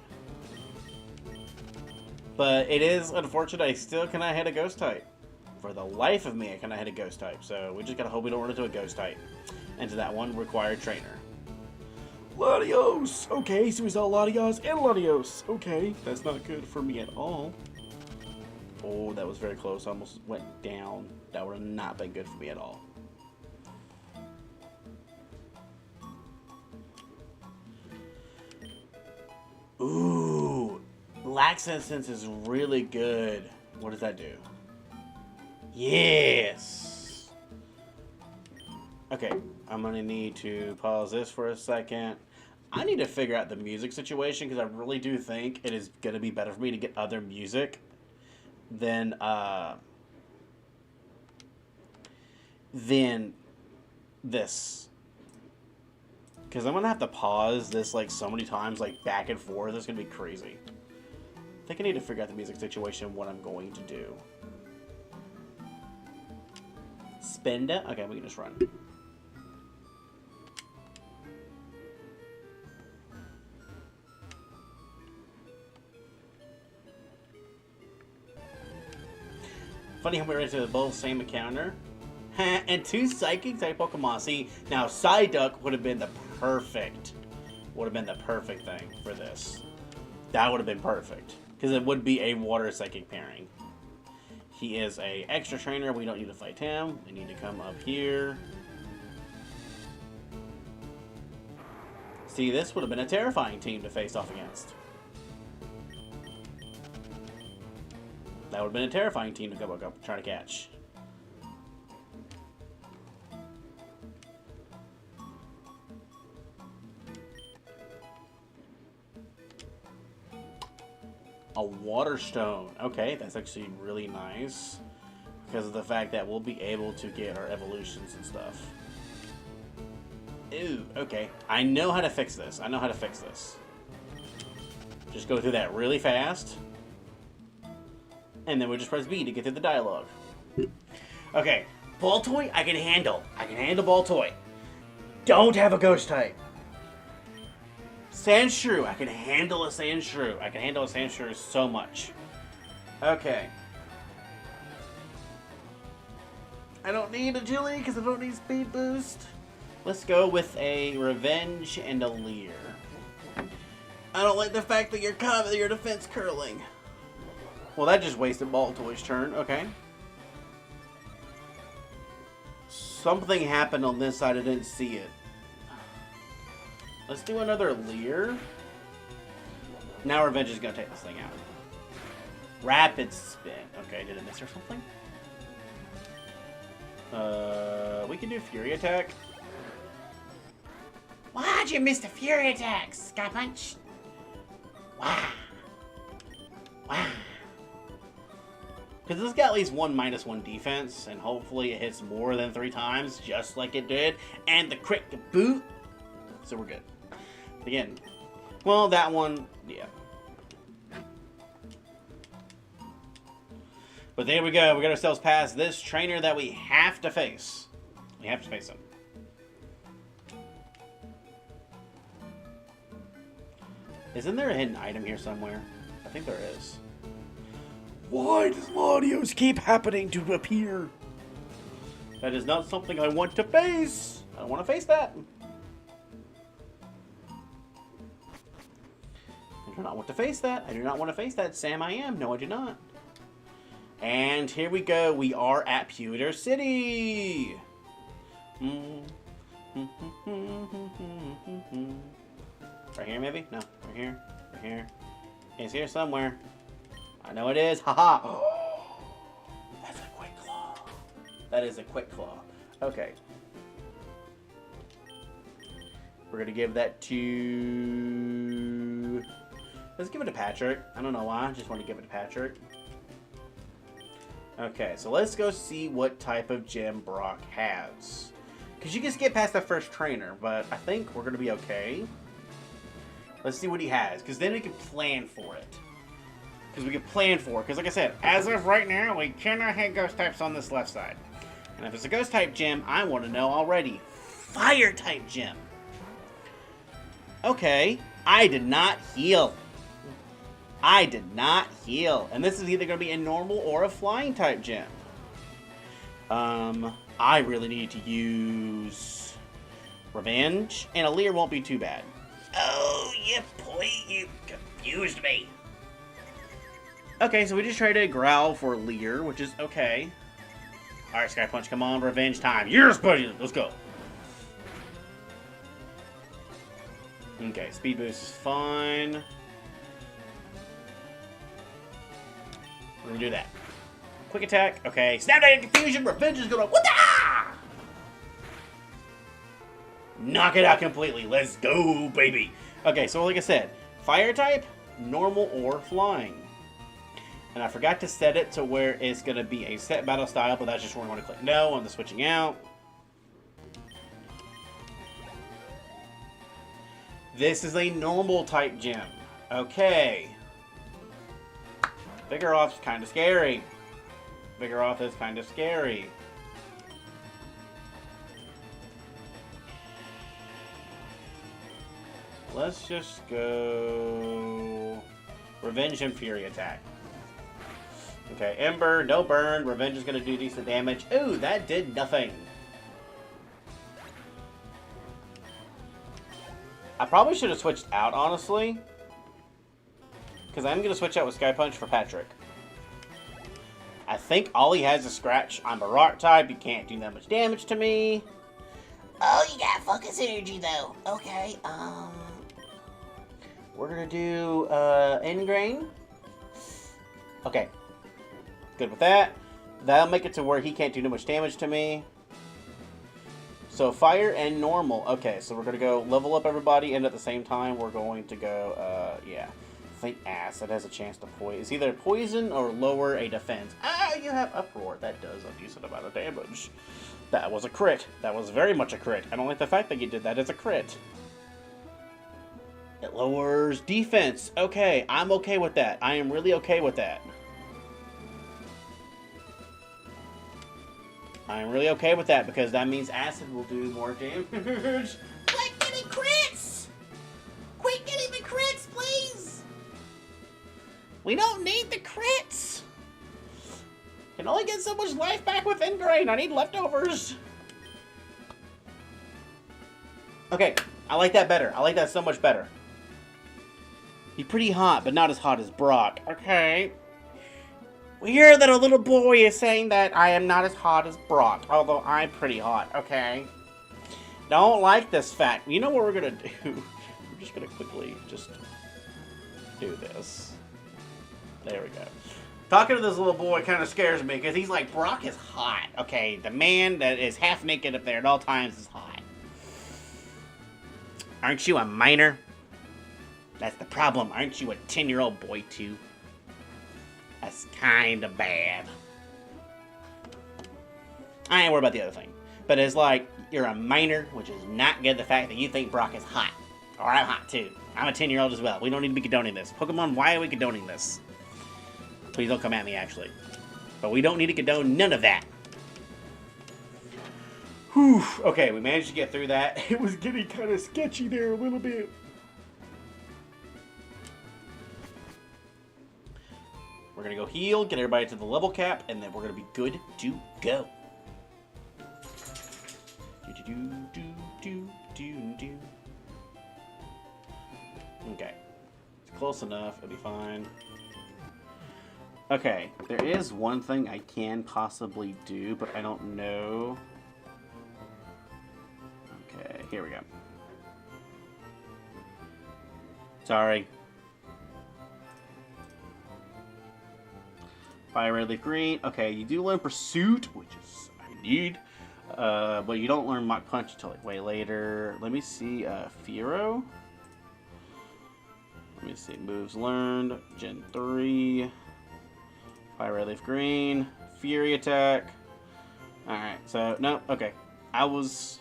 But it is unfortunate I still cannot hit a ghost type. For the life of me, I cannot hit a ghost type. So we just gotta hope we don't run into a ghost type. And to that one, required trainer. Latios! Okay, so we saw Latios and Latios. Okay, that's not good for me at all. Oh, that was very close. I almost went down. That would have not been good for me at all. Ooh, Lax Instance is really good. What does that do? Yes! Okay, I'm gonna need to pause this for a second. I need to figure out the music situation because I really do think it is gonna be better for me to get other music than this. Because I'm gonna have to pause this like so many times, like back and forth. It's gonna be crazy. I think I need to figure out the music situation, what I'm going to do. Spend it? Okay, we can just run. Funny how we ran into both same encounter. And 2 psychic type Pokemon. See, now Psyduck would have been the perfect thing for this. That would have been perfect. Because it would be a water psychic pairing. He is a extra trainer. We don't need to fight him. We need to come up here. See, this would have been a terrifying team to face off against. That would have been a terrifying team to go up try to catch. A water stone. Okay, that's actually really nice. Because of the fact that we'll be able to get our evolutions and stuff. Ooh, okay. I know how to fix this. I know how to fix this. Just go through that really fast. And then we'll just press B to get through the dialogue. Okay, ball toy I can handle. I can handle ball toy. Don't have a ghost type. Sand shrew. I can handle a sand shrew. I can handle a sand shrew so much. Okay. I don't need agility because I don't need speed boost. Let's go with a revenge and a leer. I don't like the fact that your defense curling. Well, that just wasted ball toy's turn. Okay. Something happened on this side. I didn't see it. Let's do another leer. Now revenge is gonna take this thing out. Rapid spin. Okay, did I miss or something? We can do fury attack. Why'd you miss the fury attack, Sky Punch? Wow. Wow. Because this got at least one -1 defense, and hopefully it hits more than 3 times, just like it did. And the crit boot. So we're good. Again. Well, that one, yeah. But there we go. We got ourselves past this trainer that we have to face. We have to face him. Isn't there a hidden item here somewhere? I think there is. Why does Latios keep happening to appear? That is not something I want to face. I don't want to face that. I do not want to face that. I do not want to face that, Sam. I am. No, I do not. And here we go. We are at Pewter City. Right here, maybe? No. Right here. Right here. It's here somewhere. I know it is. Haha. That's a quick claw. That is a quick claw. Okay. We're going to give that to... Let's give it to Patrick. I don't know why. I just want to give it to Patrick. Okay, so let's go see what type of gem Brock has. Because you can skip past the first trainer, but I think we're going to be okay. Let's see what he has, because then we can plan for it. Because like I said, as of right now, we cannot have ghost types on this left side. And if it's a ghost type gem, I want to know already. Fire type gem. Okay, I did not heal. And this is either going to be a normal or a flying type gem. I really need to use revenge, and a leer won't be too bad. Oh, you boy, you confused me. Okay, so we just tried to growl for leer, which is okay. Alright, Sky Punch, come on, revenge time. Yes, buddy, let's go. Okay, speed boost is fine. We're gonna do that. Quick attack. Okay. Snapdragon Confusion. Revenge is gonna. What-da! Knock it out completely. Let's go, baby. Okay, so like I said, fire type, normal, or flying. And I forgot to set it to where it's gonna be a set battle style, but that's just where we want to click no on the switching out. This is a normal type gem. Okay. Vigoroth's kind of scary. Vigoroth is kind of scary. Let's just go... Revenge and Fury attack. Okay, Ember, no burn. Revenge is going to do decent damage. Ooh, that did nothing. I probably should have switched out, honestly. Because I'm going to switch out with Sky Punch for Patrick. I think all he has is Scratch. I'm a rock type. You can't do that much damage to me. Oh, you got focus energy, though. Okay, we're going to do, Ingrain. Okay. Good with that. That'll make it to where he can't do too much damage to me. So, fire and normal. Okay, so we're going to go level up everybody, and at the same time, we're going to go, yeah. think Acid has a chance to poison. It's either poison or lower a defense. Ah, you have Uproar. That does a decent amount of damage. That was a crit. That was very much a crit. I don't like the fact that you did that as a crit. It lowers defense. Okay, I'm okay with that. I am really okay with that. I am really okay with that because that means Acid will do more damage. Quit getting crits! Quit getting the crits, please! We don't need the crits! Can only get so much life back with Ingrain. I need leftovers. Okay, I like that better. I like that so much better. He's pretty hot, but not as hot as Brock. Okay. We hear that a little boy is saying that I am not as hot as Brock, although I'm pretty hot, okay? Don't like this fact. You know what we're gonna do? We're just gonna quickly just do this. There we go. Talking to this little boy kind of scares me because he's like, Brock is hot, okay? The man that is half naked up there at all times is hot. Aren't you a minor? That's the problem. Aren't you a 10-year-old boy too? That's kind of bad. I ain't worried about the other thing. But it's like, you're a minor, which is not good, the fact that you think Brock is hot. Or I'm hot too. I'm a 10-year-old as well. We don't need to be condoning this. Pokemon, why are we condoning this? Please don't come at me, actually. But we don't need to condone none of that. Whew. Okay, we managed to get through that. It was getting kind of sketchy there a little bit. We're going to go heal, get everybody to the level cap, and then we're going to be good to go. Okay. It's close enough. It'll be fine. Okay. There is one thing I can possibly do, but I don't know. Okay. Here we go. Sorry. FireRed, LeafGreen. Okay, you do learn Pursuit, which is I need. But you don't learn Mach Punch until like way later. Let me see. Fearow. Let me see. Moves learned. Gen 3. FireRed, LeafGreen. Fury Attack. Alright, so, no, okay. I was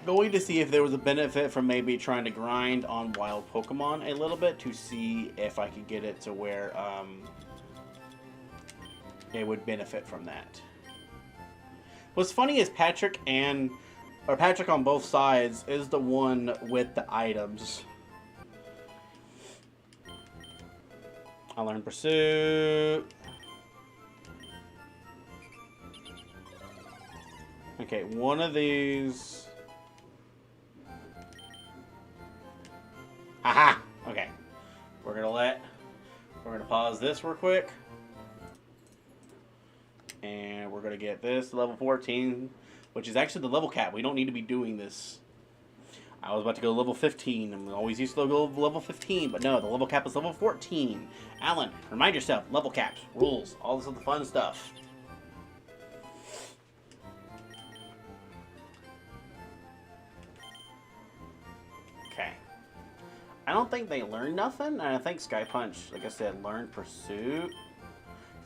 going to see if there was a benefit from maybe trying to grind on wild Pokemon a little bit to see if I could get it to where, it would benefit from that. What's funny is Patrick on both sides is the one with the items. I learned Pursuit. Okay, one of these. Aha! Okay. We're gonna pause this real quick. And we're going to get this level 14, which is actually the level cap. We don't need to be doing this. I was about to go level 15. I'm always used to go level 15, but no, the level cap is level 14. Alan, remind yourself, level caps, rules, all this other fun stuff. Okay. I don't think they learned nothing. I think Sky Punch, like I said, learned Pursuit.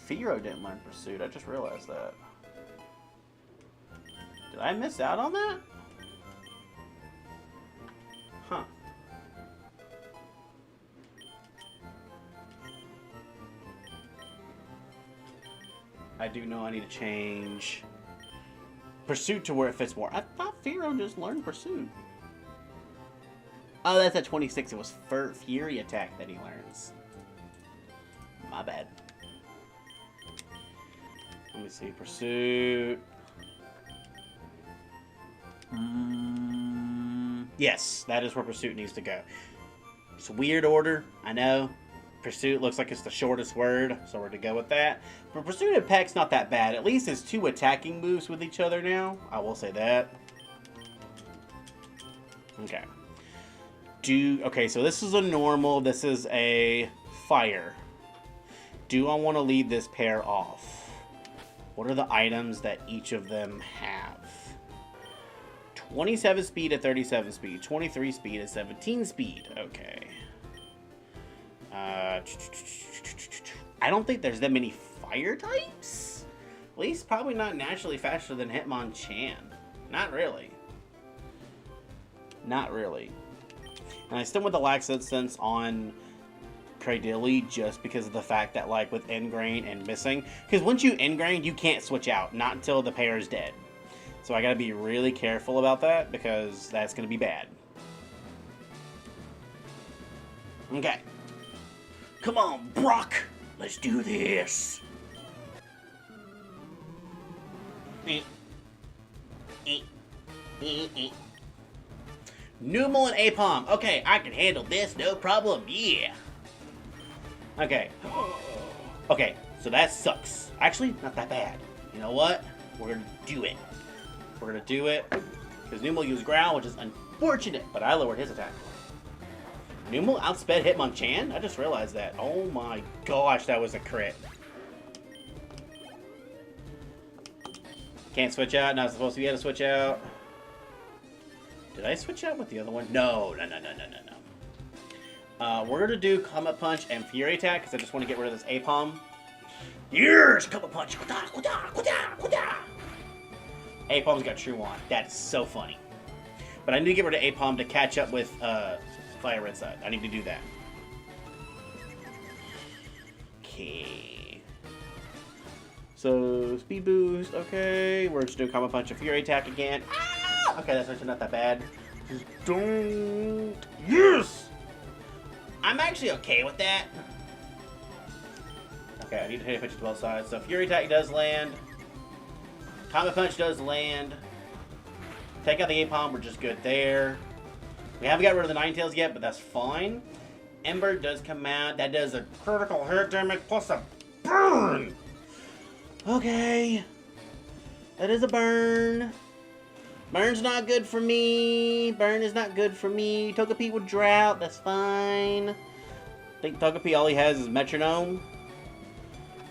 Fearow didn't learn Pursuit. I just realized that. Did I miss out on that? Huh. I do know I need to change Pursuit to where it fits more. I thought Fearow just learned Pursuit. Oh, that's at 26. It was Fury Attack that he learns. My bad. Let me see. Pursuit. Yes, that is where Pursuit needs to go. It's a weird order, I know. Pursuit looks like it's the shortest word, so we're to go with that. But Pursuit and Peck's not that bad. At least it's two attacking moves with each other now. I will say that. Okay. Okay, so this is a normal. This is a fire. Do I want to leave this pair off? What are the items that each of them have? 27 speed at 37 speed. 23 speed at 17 speed. Okay. I don't think there's that many fire types. At least probably not naturally faster than Hitmonchan. Not really. Not really. And I still went the Lax Instance on Cradilly just because of the fact that, like, with Ingrain and missing. Because once you Ingrain, you can't switch out. Not until the pair is dead. So I gotta be really careful about that because that's gonna be bad. Okay. Come on, Brock. Let's do this. Numel and Apom. Okay, I can handle this, no problem. Yeah. Okay. Okay, so that sucks. Actually, not that bad. You know what? We're gonna do it. We're gonna do it. Because Numel used Growl, which is unfortunate, but I lowered his attack. Numel outsped Hitmonchan? I just realized that. Oh my gosh, that was a crit. Can't switch out. Not supposed to be able to switch out. Did I switch out with the other one? No. We're going to do Comet Punch and Fury Attack because I just want to get rid of this Apom. Yes! Comet Punch! Apom's got True Wand. That is so funny. But I need to get rid of Apom to catch up with FireRed side. I need to do that. Okay. So, Speed Boost. Okay. We're just doing Comet Punch and Fury Attack again. Ah! Okay, that's actually not that bad. Just don't. Yes! I'm actually okay with that. Okay, I need to hit a pitch to both sides. So, Fury Attack does land. Comet Punch does land. Take out the Apom, we're just good there. We haven't got rid of the Ninetales yet, but that's fine. Ember does come out. That does a critical hit damage plus a burn. Okay. That is a burn. Burn's not good for me. Burn is not good for me. Togepi with Drought, that's fine. I think Togepi, all he has is Metronome.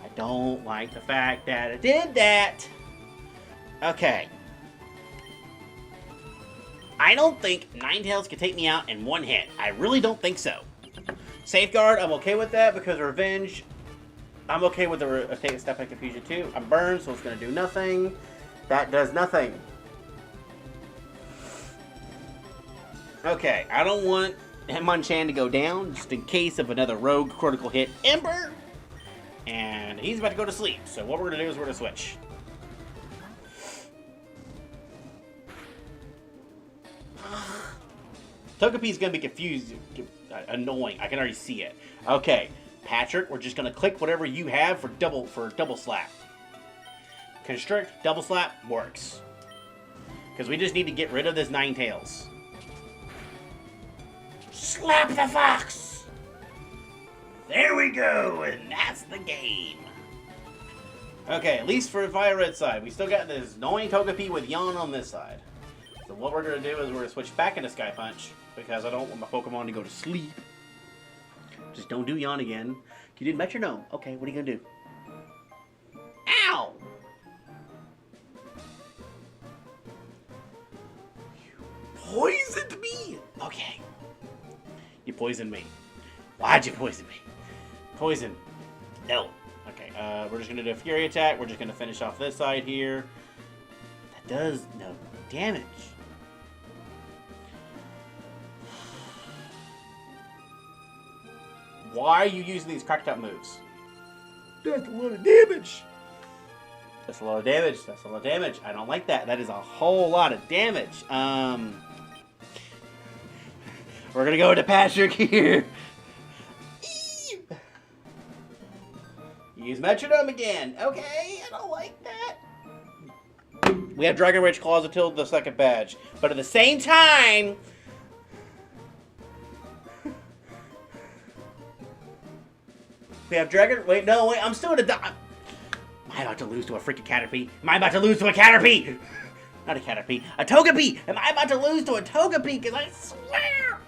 I don't like the fact that it did that. Okay. I don't think Ninetales can take me out in one hit. I really don't think so. Safeguard, I'm okay with that because Revenge, I'm okay with the take a step back Confusion too. I'm burned, so it's going to do nothing. That does nothing. Okay, I don't want Hitmonchan to go down just in case of another rogue critical hit Ember. And he's about to go to sleep. So what we're going to do is we're going to switch. Togepi's gonna be confused, annoying. I can already see it. Okay, Patrick, we're just gonna click whatever you have for double slap. Constrict, double slap works. Because we just need to get rid of this Ninetales. Slap the fox! There we go, and that's the game. Okay, at least for the FireRed side, we still got this annoying Togepi with Yawn on this side. So what we're going to do is we're going to switch back into Sky Punch because I don't want my Pokemon to go to sleep. Just don't do Yawn again. You did Metronome. Okay, what are you going to do? Ow! You poisoned me! Okay. You poisoned me. Why'd you poison me? Poison. No. Okay, we're just going to do a Fury Attack. We're just going to finish off this side here. That does no damage. Why are you using these cracked out moves? That's a lot of damage. That's a lot of damage. That's a lot of damage. I don't like that. That is a whole lot of damage. We're gonna go into Patrick here. Use Metronome again. Okay, I don't like that. We have Dragon Rage Claws until the second badge. But at the same time... We have Dragon... Wait, no, wait, I'm still in a... Am I about to lose to a freaking Caterpie? Am I about to lose to a Caterpie? Not a Caterpie. A Togepi! Am I about to lose to a Togepi? Because I swear...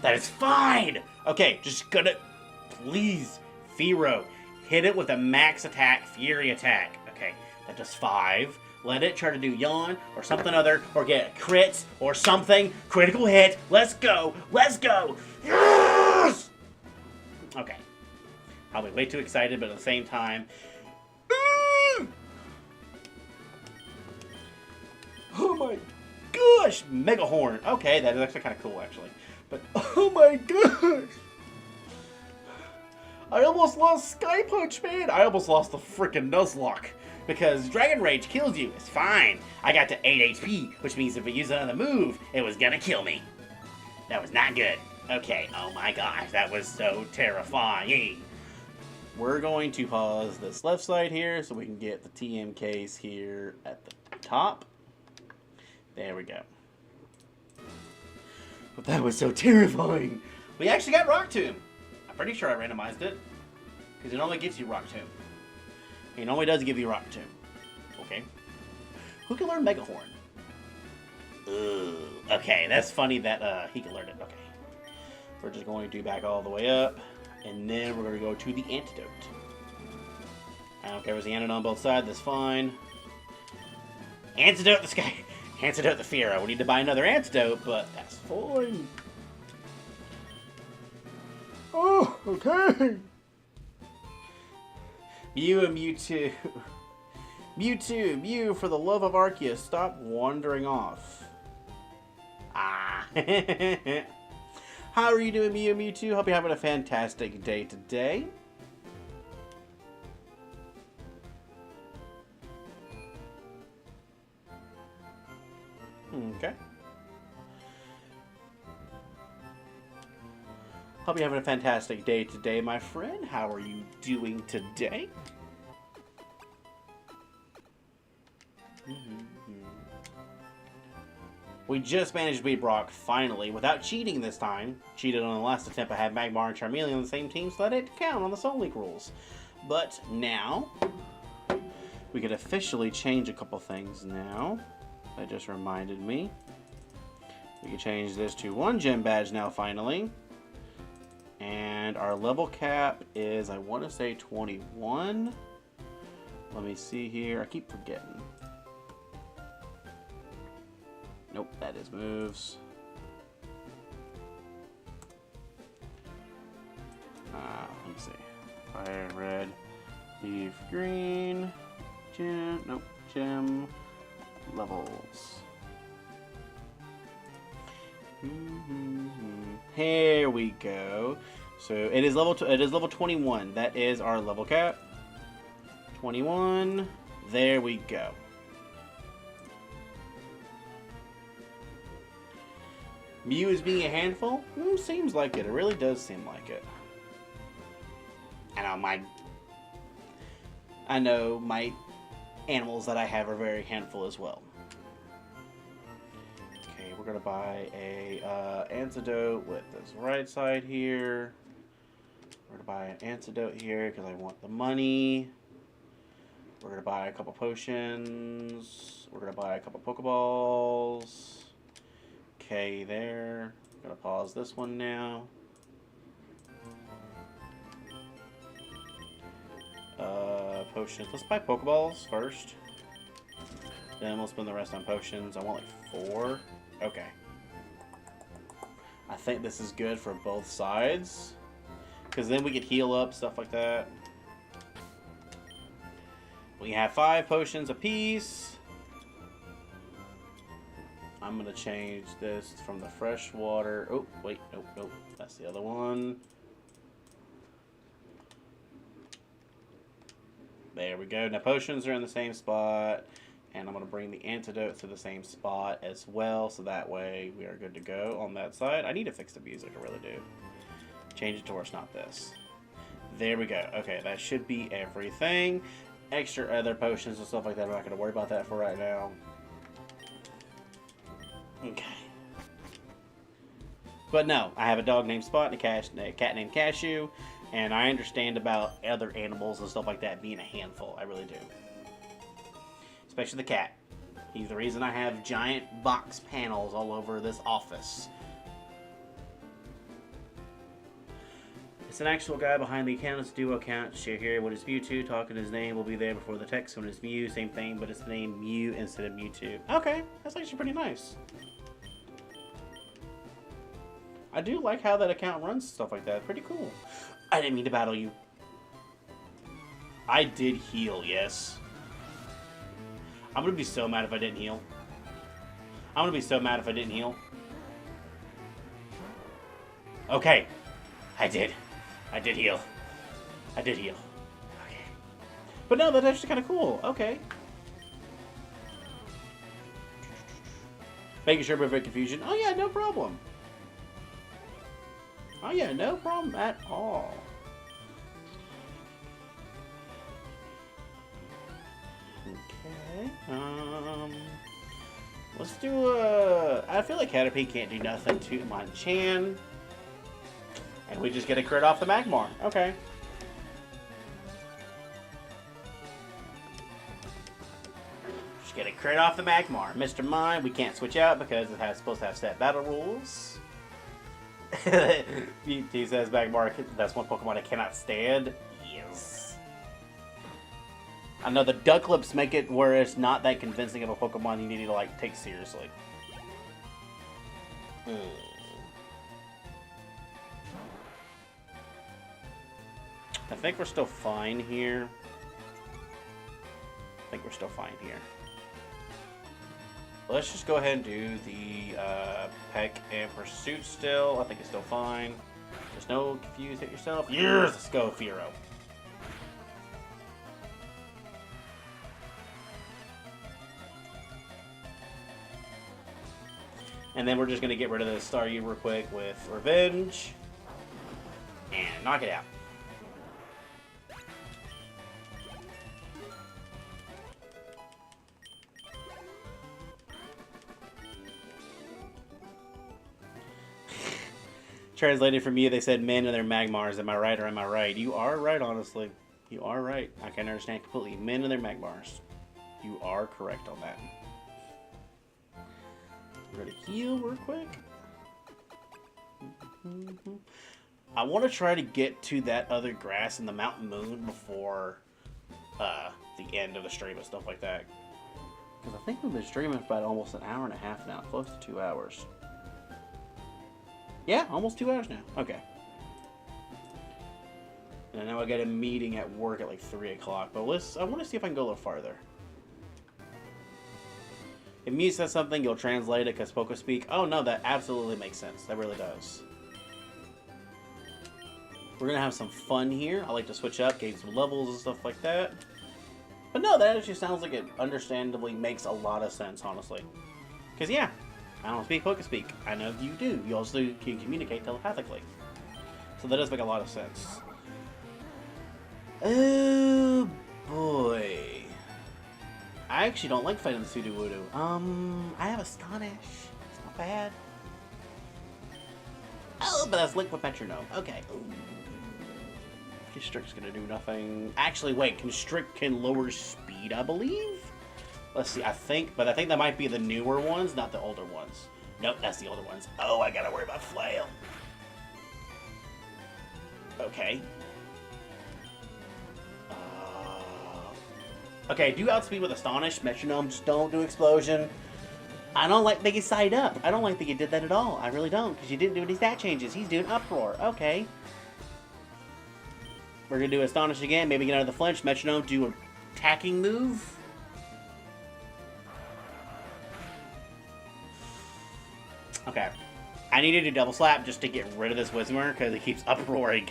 That is fine! Okay, just gonna... Please, Firo, hit it with a max attack, Fury Attack. Okay, that does 5. Let it try to do yawn or something other, or get a crit or something. Critical hit. Let's go. Let's go. Yes! Okay. Probably way too excited, but at the same time. Oh my gosh. Mega Horn. Okay, that is actually kind of cool, actually. But, oh my gosh. I almost lost Sky Punch, man. I almost lost the freaking Nuzlocke. Because Dragon Rage kills you. It's fine. I got to 8 HP, which means if I use another move, it was gonna kill me. That was not good. Okay, oh my gosh, that was so terrifying. We're going to pause this left side here so we can get the TMKs here at the top. There we go. But that was so terrifying. We actually got Rock Tomb. I'm pretty sure I randomized it. Because it only gives you Rock Tomb. It only does give you Rock Tomb. Okay. Who can learn Mega Horn? Ooh. Okay, that's funny that he can learn it. Okay. We're just going to back all the way up. And then we're going to go to the antidote. I don't care if there's the antidote on both sides. That's fine. Antidote the sky. Antidote the Fira. We need to buy another antidote, but that's fine. Oh, okay. Mew and Mewtwo. Mewtwo, Mew, for the love of Arceus, stop wandering off. Ah. How are you doing, Mew and Mewtwo? Hope you're having a fantastic day today. Okay. Hope you're having a fantastic day today, my friend. How are you doing today? We just managed to beat Brock, finally, without cheating this time. Cheated on the last attempt. I had Magmar and Charmeleon on the same team, so that didn't count on the SoulLink rules. But now, we could officially change a couple things now. That just reminded me. We can change this to 1 gem badge now, finally. And our level cap is, I want to say, 21. Let me see here. I keep forgetting. Nope, that is moves. Let me see. FireRed, LeafGreen, gem, nope, gem, levels. Here we go. So it is level 21. That is our level cap. 21. There we go. Mew is being a handful? Seems like it. It really does seem like it. I know my animals that I have are very handful as well. Okay, we're gonna buy a antidote with this right side here. We're gonna buy an antidote here because I want the money. We're gonna buy a couple potions. We're gonna buy a couple Pokeballs. Okay, there. I'm gonna pause this one now. Potions. Let's buy Pokeballs first. Then we'll spend the rest on potions. I want like 4. Okay. I think this is good for both sides. Because then we could heal up, stuff like that. We have 5 potions apiece. I'm going to change this from the fresh water. Oh, wait, nope. That's the other one. There we go. Now potions are in the same spot. And I'm going to bring the antidote to the same spot as well. So that way we are good to go on that side. I need to fix the music, I really do. Change it to where it's not this. There we go. Okay, that should be everything. Extra other potions and stuff like that. I'm not going to worry about that for right now. Okay. But no, I have a dog named Spot and a cat named Cashew. And I understand about other animals and stuff like that being a handful. I really do. Especially the cat. He's the reason I have giant box panels all over this office. It's an actual guy behind the account. It's a duo account. Share here. What is Mewtwo? Talking his name will be there before the text. When it's Mew, same thing, but it's the name Mew instead of Mewtwo. Okay, that's actually pretty nice. I do like how that account runs stuff like that. Pretty cool. I didn't mean to battle you. I did heal, yes. I'm gonna be so mad if I didn't heal. I'm gonna be so mad if I didn't heal. Okay. I did. I did heal. I did heal. Okay. But no, that's actually kind of cool. Okay. Making sure to avoid confusion. Oh yeah, no problem. Oh yeah, no problem at all. Okay. Let's do a... I feel like Caterpie can't do nothing to Mon-Chan. And we just get a crit off the Magmar. Okay. Just get a crit off the Magmar. Mr. Mime, we can't switch out because it has supposed to have set battle rules. He says Magmar, that's one Pokemon I cannot stand. Yes. I know the duck lips make it where it's not that convincing of a Pokemon you need to like take seriously. I think we're still fine here. Let's just go ahead and do the Peck and Pursuit still. I think it's still fine. There's no confuse, hit yourself. Yes, let's go, Firo. And then we're just going to get rid of the Staryu real quick with Revenge. And knock it out. Translated from you, they said men and their Magmars. Am I right or am I right? You are right, honestly. You are right. I can understand completely. Men and their Magmars. You are correct on that. We're going to heal real quick. I want to try to get to that other grass in the Mountain Moon before the end of the stream and stuff like that. Because I think we've been streaming for about almost an hour and a half now. Close to 2 hours. Yeah, almost 2 hours now. Okay. And I know I got a meeting at work at like 3 o'clock, but I want to see if I can go a little farther. If Mew says something, you'll translate it because Poke Speak. Oh no, that absolutely makes sense. That really does. We're going to have some fun here. I like to switch up, gain some levels and stuff like that. But no, that actually sounds like it understandably makes a lot of sense, honestly. Because yeah. I don't speak Poke Speak. I know you do. You also can communicate telepathically. So that does make a lot of sense. Oh boy. I actually don't like fighting the Sudowoodo. I have Astonish. It's not bad. Oh, but that's Liquid Metronome. Okay. Ooh. Constrict's gonna do nothing. Actually, wait. Constrict can lower speed, I believe? Let's see, I think that might be the newer ones, not the older ones. Nope, that's the older ones. Oh, I gotta worry about Flail. Okay. Okay, do outspeed with Astonish. Metronome, just don't do Explosion. I don't like that you side up. I don't like that you did that at all. I really don't, because you didn't do any stat changes. He's doing Uproar. Okay. We're gonna do Astonish again. Maybe get out of the flinch. Metronome, do a attacking move. Okay. I need to do Double Slap just to get rid of this Whismur because it keeps uproaring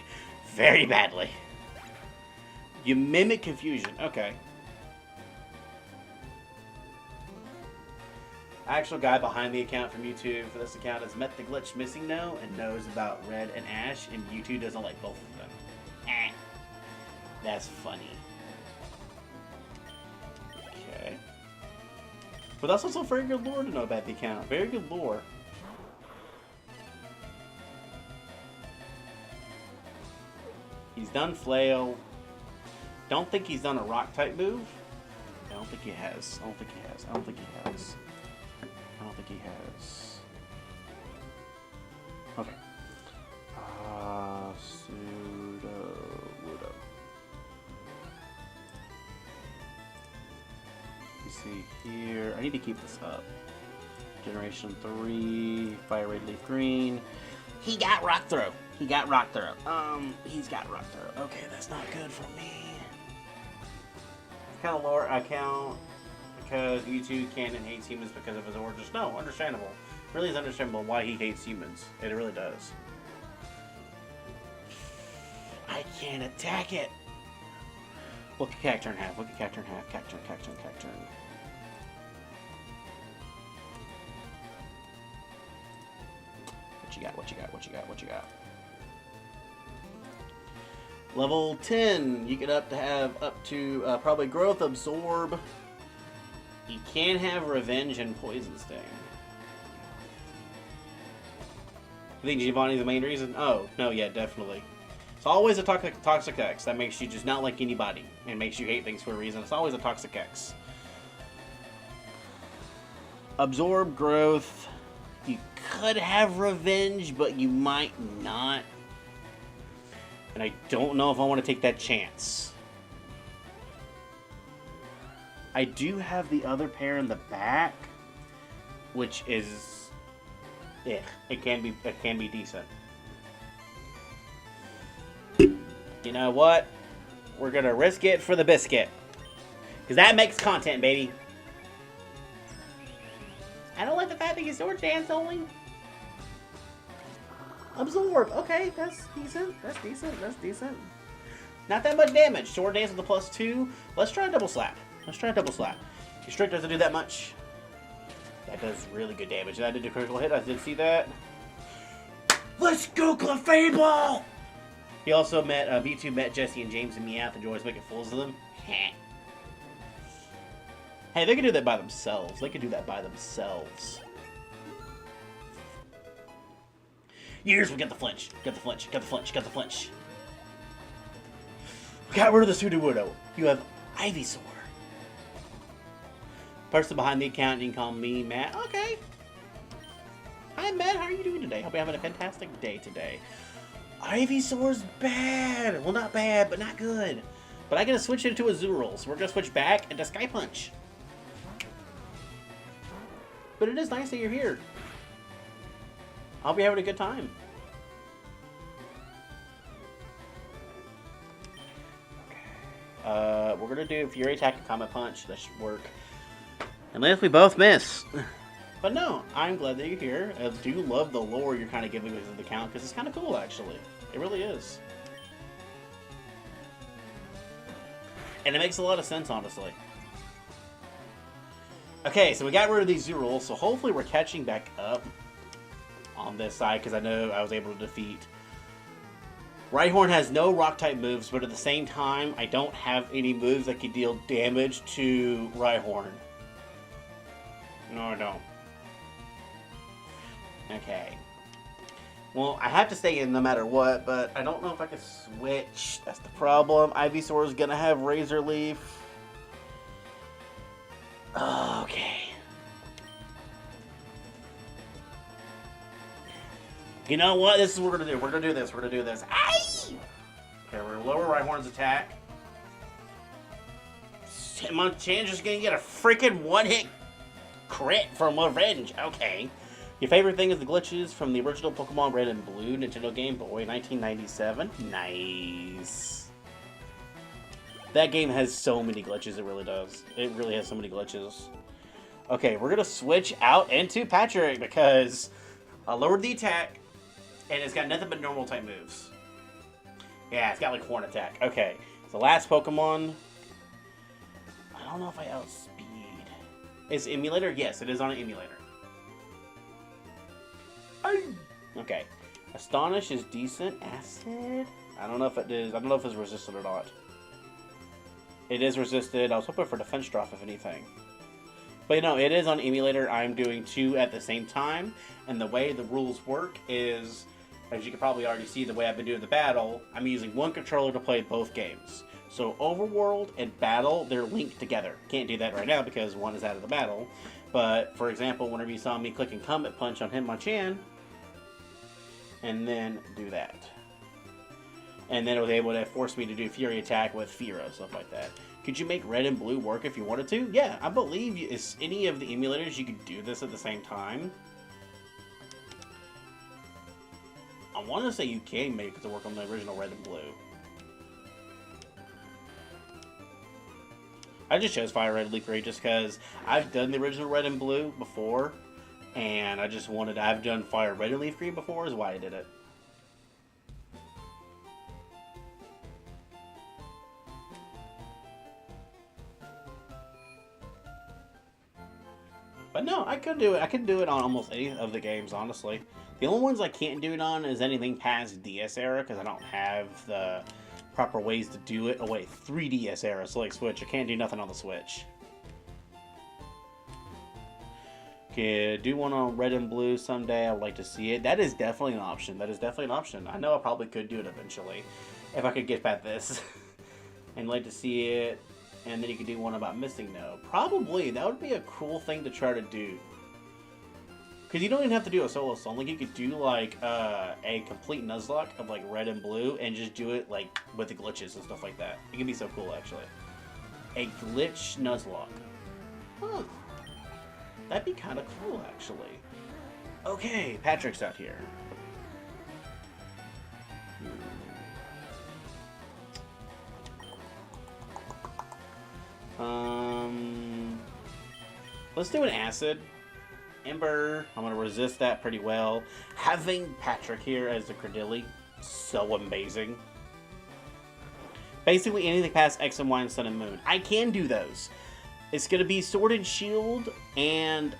very badly. You mimic Confusion. Okay. Actual guy behind the account from YouTube for this account has met the glitch missing now and knows about Red and Ash, and YouTube doesn't like both of them. Eh. That's funny. Okay. But that's also very good lore to know about the account. Very good lore. He's done Flail. Don't think he's done a rock type move. I don't think he has. I don't think he has. I don't think he has. I don't think he has. Okay. So see here. I need to keep this up. Generation 3, FireRed, LeafGreen. He got Rock Throw. He's got Rock Throw. Okay, that's not good for me. It's kind of lower account because YouTube canon hates humans because of his origins. No, understandable. Really is understandable why he hates humans. It really does. I can't attack it. Look at Cacturn in half. Look at Cacturn in half. Cacturn. What you got? Level 10. You get up to have up to probably Growth, Absorb. You can have Revenge and Poison Sting. I think Giovanni's the main reason? Oh, no, yeah, definitely. It's always a toxic X that makes you just not like anybody and makes you hate things for a reason. It's always a toxic X. Absorb, Growth. You could have Revenge, but you might not. And I don't know if I want to take that chance. I do have the other pair in the back, which is, yeah, it can be decent. You know what? We're gonna risk it for the biscuit, because that makes content, baby. I don't like the fact that you sword dance only. Absorb. Okay, that's decent. Not that much damage. Sword dance with the +2. Let's try a double slap. Your strike doesn't do that much. That does really good damage. That did a critical hit. I did see that. Let's go, Clefable! He also met, V2 met Jesse and James and Meowth and Joy's making fools of them. Hey, they can do that by themselves. Years, we got the flinch. Got the flinch. We got rid of the Sudowoodo. You have Ivysaur. Person behind the account, you can call me Matt. Okay. Hi, Matt. How are you doing today? Hope you're having a fantastic day today. Ivysaur's bad. Well, not bad, but not good. But I gotta switch it to a Azurill, so we're gonna switch back into Sky Punch. But it is nice that you're here. I'll be having a good time. Okay. We're gonna do Fury Attack and Comet Punch. That should work. Unless we both miss. But no, I'm glad that you're here. I do love the lore you're kind of giving with the account, because it's kind of cool, actually. It really is. And it makes a lot of sense, honestly. Okay, so we got rid of these Azurill, so hopefully we're catching back up on this side, because I know I was able to defeat. Rhyhorn has no Rock-type moves, but at the same time, I don't have any moves that can deal damage to Rhyhorn. No, I don't. Okay. Well, I have to stay in no matter what, but I don't know if I can switch. That's the problem. Ivysaur is going to have Razor Leaf. Okay. You know what? This is what we're going to do. We're going to do this. Aye! Okay, we're going to lower Rhyhorn's attack. Hitmonchan's just going to get a freaking one-hit crit from Revenge. Okay. Your favorite thing is the glitches from the original Pokemon Red and Blue Nintendo Game Boy, 1997. Nice. That game has so many glitches, it really does. It really has so many glitches. Okay, we're going to switch out into Patrick because I lowered the attack and it's got nothing but normal type moves. Yeah, it's got like Horn Attack. Okay, so last Pokemon. I don't know if I outspeed. Is Emulator? Yes, it is on an emulator. Okay. Astonish is decent. Acid? I don't know if it is. I don't know if it's resisted or not. It is resisted. I was hoping for Defense Drop, if anything. But you know, it is on emulator. I'm doing 2 at the same time. And the way the rules work is, as you can probably already see the way I've been doing the battle, I'm using one controller to play both games. So Overworld and Battle, they're linked together. Can't do that right now because one is out of the battle. But, for example, whenever you saw me clicking Comet Punch on Hitmonchan, and then do that. And then it was able to force me to do Fury Attack with Fearow, stuff like that. Could you make red and blue work if you wanted to? Yeah, I believe it's any of the emulators you could do this at the same time. I want to say you can make it to work on the original red and blue. I just chose FireRed LeafGreen just because I've done the original red and blue before, and I just wanted. I've done FireRed and LeafGreen before, is why I did it. But no, I could do it. I could do it on almost any of the games, honestly. The only ones I can't do it on is anything past DS era, because I don't have the proper ways to do it. Oh wait, 3DS era, so like Switch. I can't do nothing on the Switch. Okay, do one on red and blue someday. I would like to see it. That is definitely an option. That is definitely an option. I know I probably could do it eventually, if I could get past this. And like to see it. And then you could do one about missing no. Probably, that would be a cool thing to try to do. Because you don't even have to do a solo song. Like, you could do, like, a complete Nuzlocke of, like, red and blue and just do it, like, with the glitches and stuff like that. It can be so cool, actually. A glitch Nuzlocke. Huh. That'd be kind of cool, actually. Okay, Patrick's out here. Let's do an acid. Ember, I'm gonna resist that pretty well. Having Patrick here as the Credilli, so amazing. Basically anything past X and Y and Sun and Moon. I can do those. It's gonna be Sword and Shield and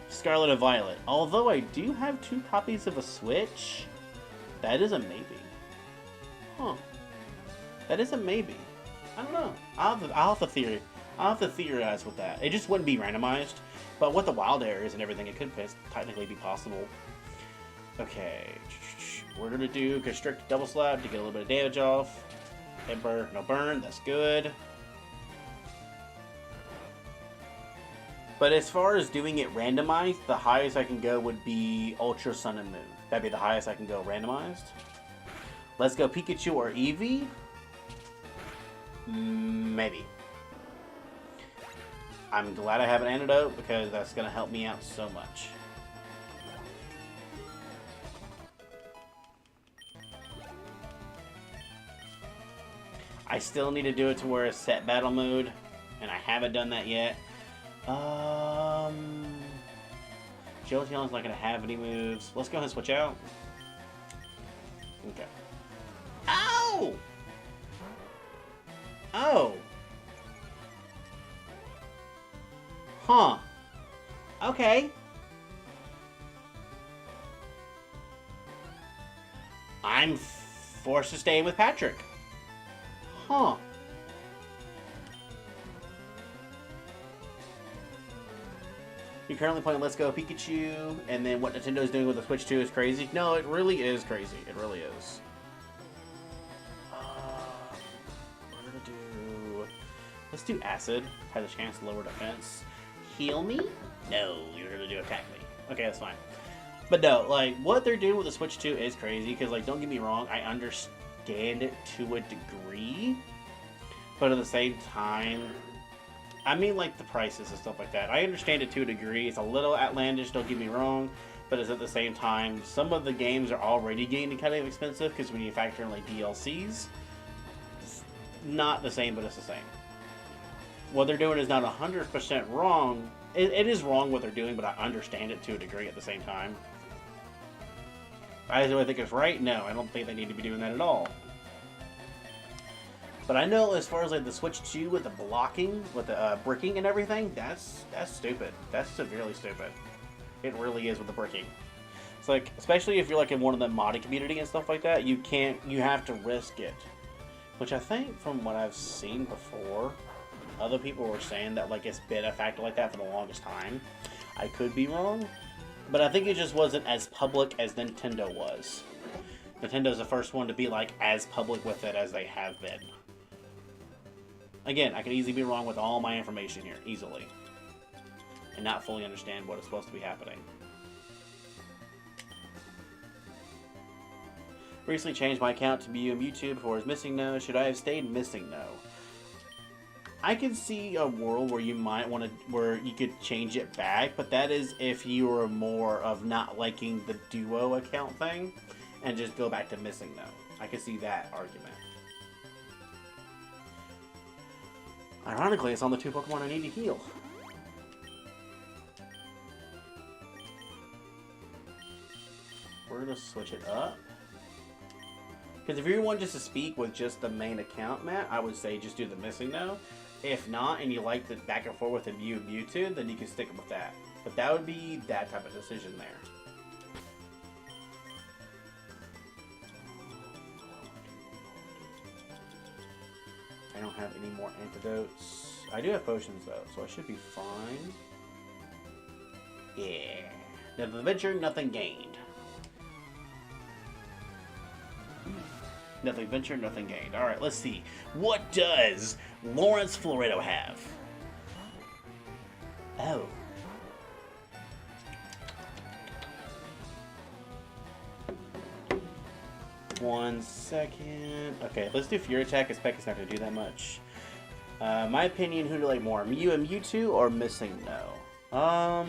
Scarlet and Violet. Although I do have 2 copies of a Switch, that is a maybe. Huh. That is a maybe. I don't know. I'll have to theorize with that. It just wouldn't be randomized, but with the wild areas and everything, it could technically be possible. Okay, we're gonna do Constrict Double Slap to get a little bit of damage off. Ember, no burn. That's good. But as far as doing it randomized, the highest I can go would be Ultra Sun and Moon. That'd be the highest I can go randomized. Let's go Pikachu or Eevee. Maybe. I'm glad I have an antidote because that's going to help me out so much. I still need to do it to where it's set battle mode, and I haven't done that yet. Jolteon's not going to have any moves. Let's go ahead and switch out. Okay. Ow! Oh. Huh. Okay. I'm forced to stay with Patrick. Huh. You're currently playing Let's Go Pikachu, and then what Nintendo's doing with the Switch 2 is crazy. No, it really is crazy. It really is. Let's do Acid. Has a chance to lower defense. Heal me? No, you're gonna do attack me. Okay, that's fine. But no, like, what they're doing with the Switch 2 is crazy, because, like, don't get me wrong, I understand it to a degree, but at the same time, I mean, like, the prices and stuff like that. I understand it to a degree. It's a little outlandish, don't get me wrong, but it's at the same time, some of the games are already getting kind of expensive, because when you factor in, like, DLCs, it's not the same, but it's the same. What they're doing is not 100% wrong. It is wrong what they're doing, but I understand it to a degree at the same time. Do I think it's right? No, I don't think they need to be doing that at all. But I know as far as like the Switch 2 with the blocking, with the bricking and everything, that's stupid. That's severely stupid. It really is with the bricking. It's like, especially if you're like in one of the modding community and stuff like that, you have to risk it. Which I think from what I've seen before, other people were saying that like it's been a factor like that for the longest time. I could be wrong, but I think it just wasn't as public as Nintendo was. Nintendo's the first one to be like as public with it as they have been. Again, I could easily be wrong with all my information here, easily, and not fully understand what is supposed to be happening. Recently changed my account to be on YouTube before it was missing no. Should I have stayed missing no? I can see a world where you might want to, where you could change it back, but that is if you were more of not liking the duo account thing, and just go back to missing no. I can see that argument. Ironically, it's on the 2 Pokemon I need to heal. We're gonna switch it up. Because if you want just to speak with just the main account, Matt, I would say just do the missing no. If not, and you like the back and forth with the Mew and Mewtwo, then you can stick with that. But that would be that type of decision there. I don't have any more antidotes. I do have potions though, so I should be fine. Yeah. Nothing ventured, nothing gained. Nothing ventured, nothing gained. Alright, let's see. What does Lawrence Florido have? Oh. One second. Okay, let's do Fury Attack because Pekka's not going to do that much. My opinion, who do you like more? Mew and Mewtwo or Missing No? I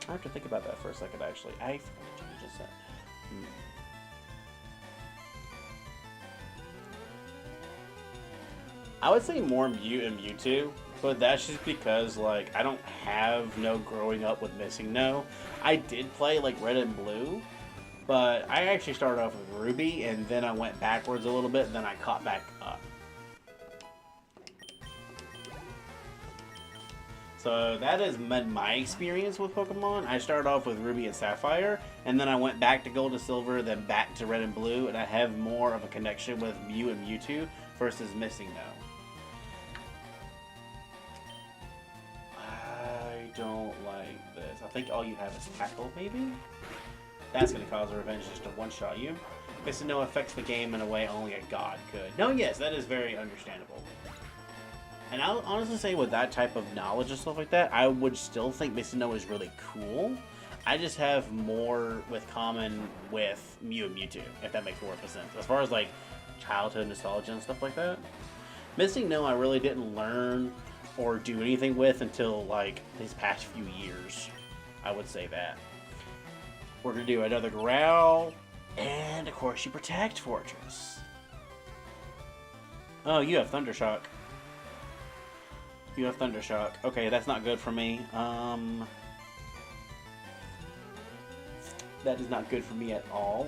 have to think about that for a second, actually. I forgot to change this up. I would say more Mew and Mewtwo, but that's just because, like, I don't have no growing up with Missing No. I did play, like, Red and Blue, but I actually started off with Ruby, and then I went backwards a little bit, and then I caught back up. So that is my experience with Pokemon. I started off with Ruby and Sapphire, and then I went back to Gold and Silver, then back to Red and Blue, and I have more of a connection with Mew and Mewtwo versus Missing No. I don't like this. I think all you have is Tackle, maybe? That's going to cause a revenge just to one-shot you. Missing No affects the game in a way only a god could. No, yes, that is very understandable. And I'll honestly say with that type of knowledge and stuff like that, I would still think Missing No is really cool. I just have more with common with Mew and Mewtwo, if that makes more sense. As far as like childhood nostalgia and stuff like that. Missing No I really didn't learn or do anything with until like these past few years. I would say that. We're going to do another Growl, and of course you Protect Fortress. Oh, you have Thundershock. You have Thundershock. Okay, that's not good for me. That is not good for me at all.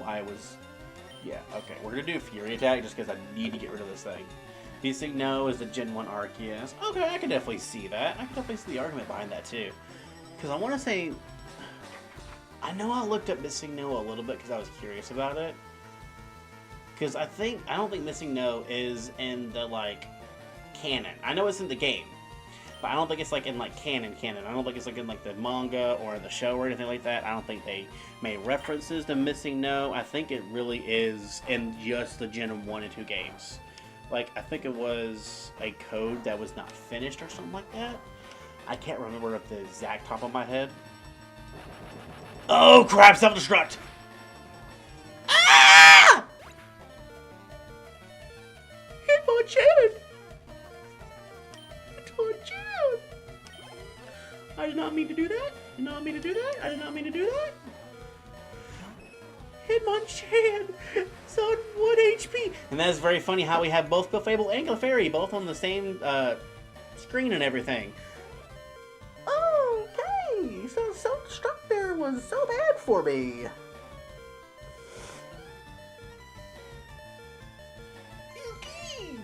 Yeah, okay. We're going to do Fury Attack just because I need to get rid of this thing. Missing No is the Gen 1 Arceus. Okay, I can definitely see that. I can definitely see the argument behind that too. Because I want to say... I know I looked up Missing No a little bit because I was curious about it. Because I don't think Missing No is in the, like, canon. I know it's in the game. But I don't think it's like in like canon. I don't think it's like in like the manga or the show or anything like that. I don't think they made references to Missing No. I think it really is in just the Gen 1 and 2 games. Like, I think it was a code that was not finished or something like that. I can't remember at the exact top of my head. Oh crap, self-destruct! Ah! Hit my chin! I did not mean to do that. I did not mean to do that. I did not mean to do that. Hitmonchan! It's on 1 HP. And that is very funny how we have both Clefable and Clefairy both on the same screen and everything. Okay, so self-destruct there was so bad for me. Okay.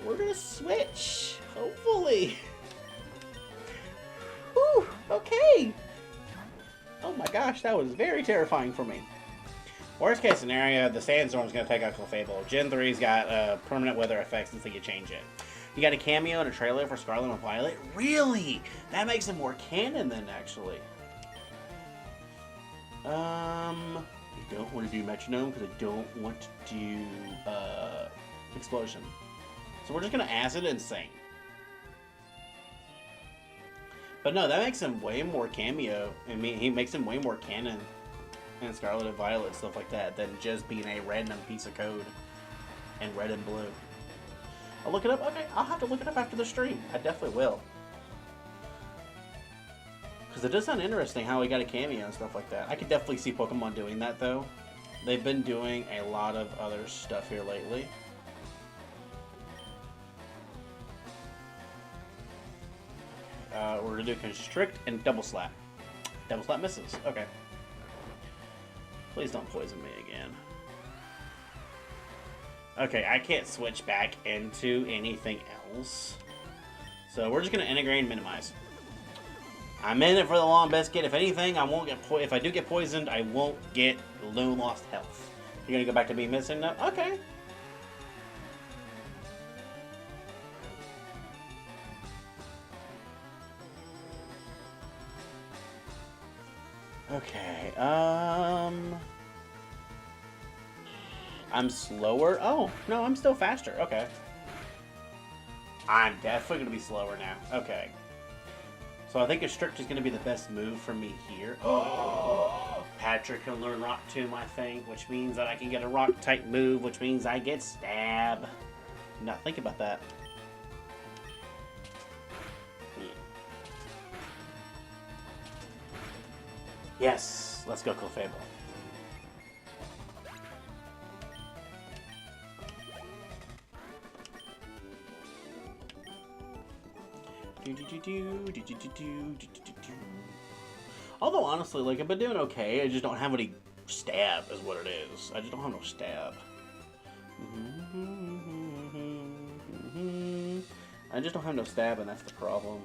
We're gonna switch, hopefully. Whew, okay. Oh my gosh, that was very terrifying for me. Worst case scenario, the Sandstorm's going to take out Clefable. Gen 3's got permanent weather effects until you change it. You got a cameo and a trailer for Scarlet and Violet? Really? That makes it more canon then, actually. I don't want to do Metronome because I don't want to do Explosion. So we're just going to Acid and Sing. But no, that makes him way more cameo. I mean, he makes him way more canon and Scarlet and Violet, stuff like that, than just being a random piece of code. and red and blue. I'll look it up. Okay, I'll have to look it up after the stream. I definitely will. Because it does sound interesting how we got a cameo and stuff like that. I could definitely see Pokemon doing that, though. They've been doing a lot of other stuff here lately. We're going to do Constrict and Double Slap. Double Slap misses. Okay. Please don't poison me again. Okay, I can't switch back into anything else. So we're just going to integrate and minimize. I'm in it for the long biscuit. If anything, I won't get if I do get poisoned, I won't get no lost health. You're going to go back to being missing now? Okay. Okay, I'm slower. Oh, no, I'm still faster. Okay. I'm definitely going to be slower now. Okay. So I think Constrict is going to be the best move for me here. Oh, Patrick can learn Rock Tomb, I think, which means that I can get a Rock-type move, which means I get Stab. Now think about that. Yes, let's go Clefable. Although honestly, like I've been doing okay, I just don't have any stab is what it is. I just don't have no stab. I just don't have no stab and that's the problem.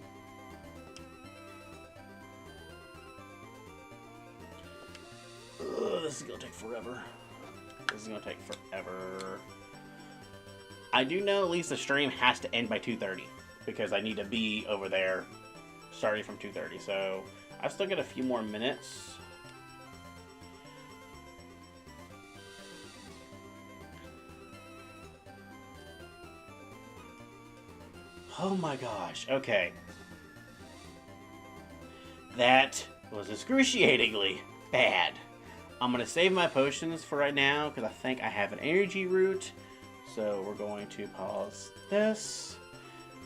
Ugh, this is gonna take forever. This is gonna take forever. I do know at least the stream has to end by 2:30 because I need to be over there starting from 2:30. So I've still got a few more minutes. Oh my gosh, okay. That was excruciatingly bad. I'm going to save my potions for right now because I think I have an energy root. So we're going to pause this.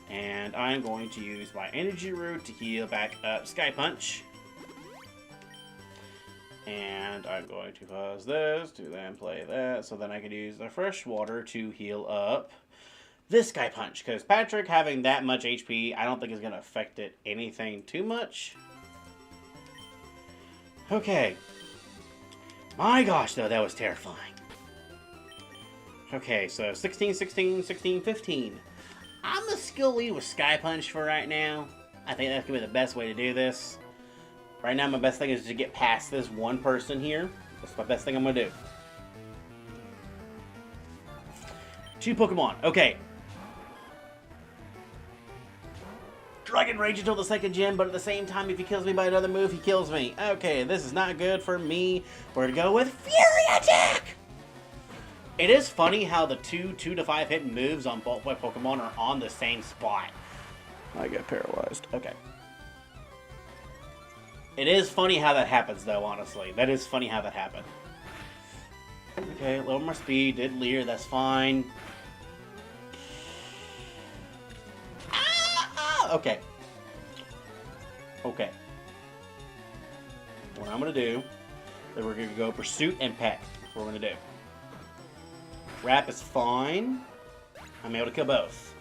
And I'm going to use my energy root to heal back up Sky Punch. And I'm going to pause this to then play that. So then I can use the fresh water to heal up this Sky Punch. Because Patrick having that much HP, I don't think is going to affect it anything too much. Okay. My gosh, though, that was terrifying. Okay, so 16, 16, 16, 15. I'm a skill lead with Sky Punch for right now. I think that's going to be the best way to do this. Right now, my best thing is to get past this one person here. That's my best thing I'm going to do. 2 Pokemon. Okay. Dragon Rage until the second gym, but at the same time, if he kills me by another move, he kills me. Okay, this is not good for me. We're going to go with Fury Attack! It is funny how the 2 to 5 hit moves on both my Pokemon are on the same spot. I get paralyzed. Okay. It is funny how that happens, though, honestly. That is funny how that happened. Okay, a little more speed. Did Leer, that's fine. Okay. Okay. What I'm going to do is we're going to go Pursuit and Peck. That's what we're going to do. Wrap is fine. I'm able to kill both.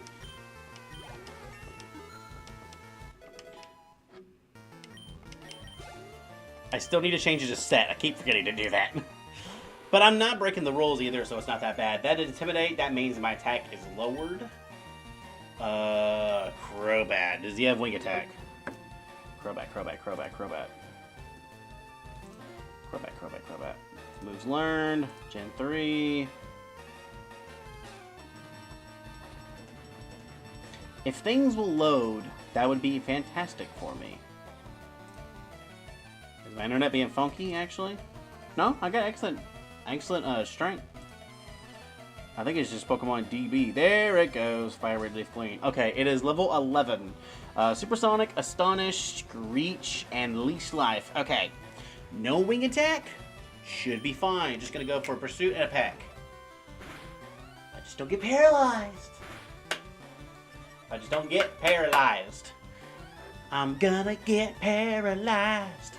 I still need to change it to Set. I keep forgetting to do that. But I'm not breaking the rules either, so it's not that bad. That is Intimidate. That means my attack is lowered. Crobat. Does he have Wing Attack? Crobat, Crobat, Crobat, Crobat. Crobat, Crobat, Crobat. Moves learned. Gen 3. If things will load, that would be fantastic for me. Is my internet being funky, actually? No, I got excellent strength. I think it's just Pokemon DB. There it goes. FireRed, LeafGreen. Okay, it is level 11. Supersonic, Astonish, Screech, and Leash Life. Okay. No Wing Attack? Should be fine. Just gonna go for a Pursuit and a Peck. I Just don't get paralyzed. I just don't get paralyzed. I'm gonna get paralyzed.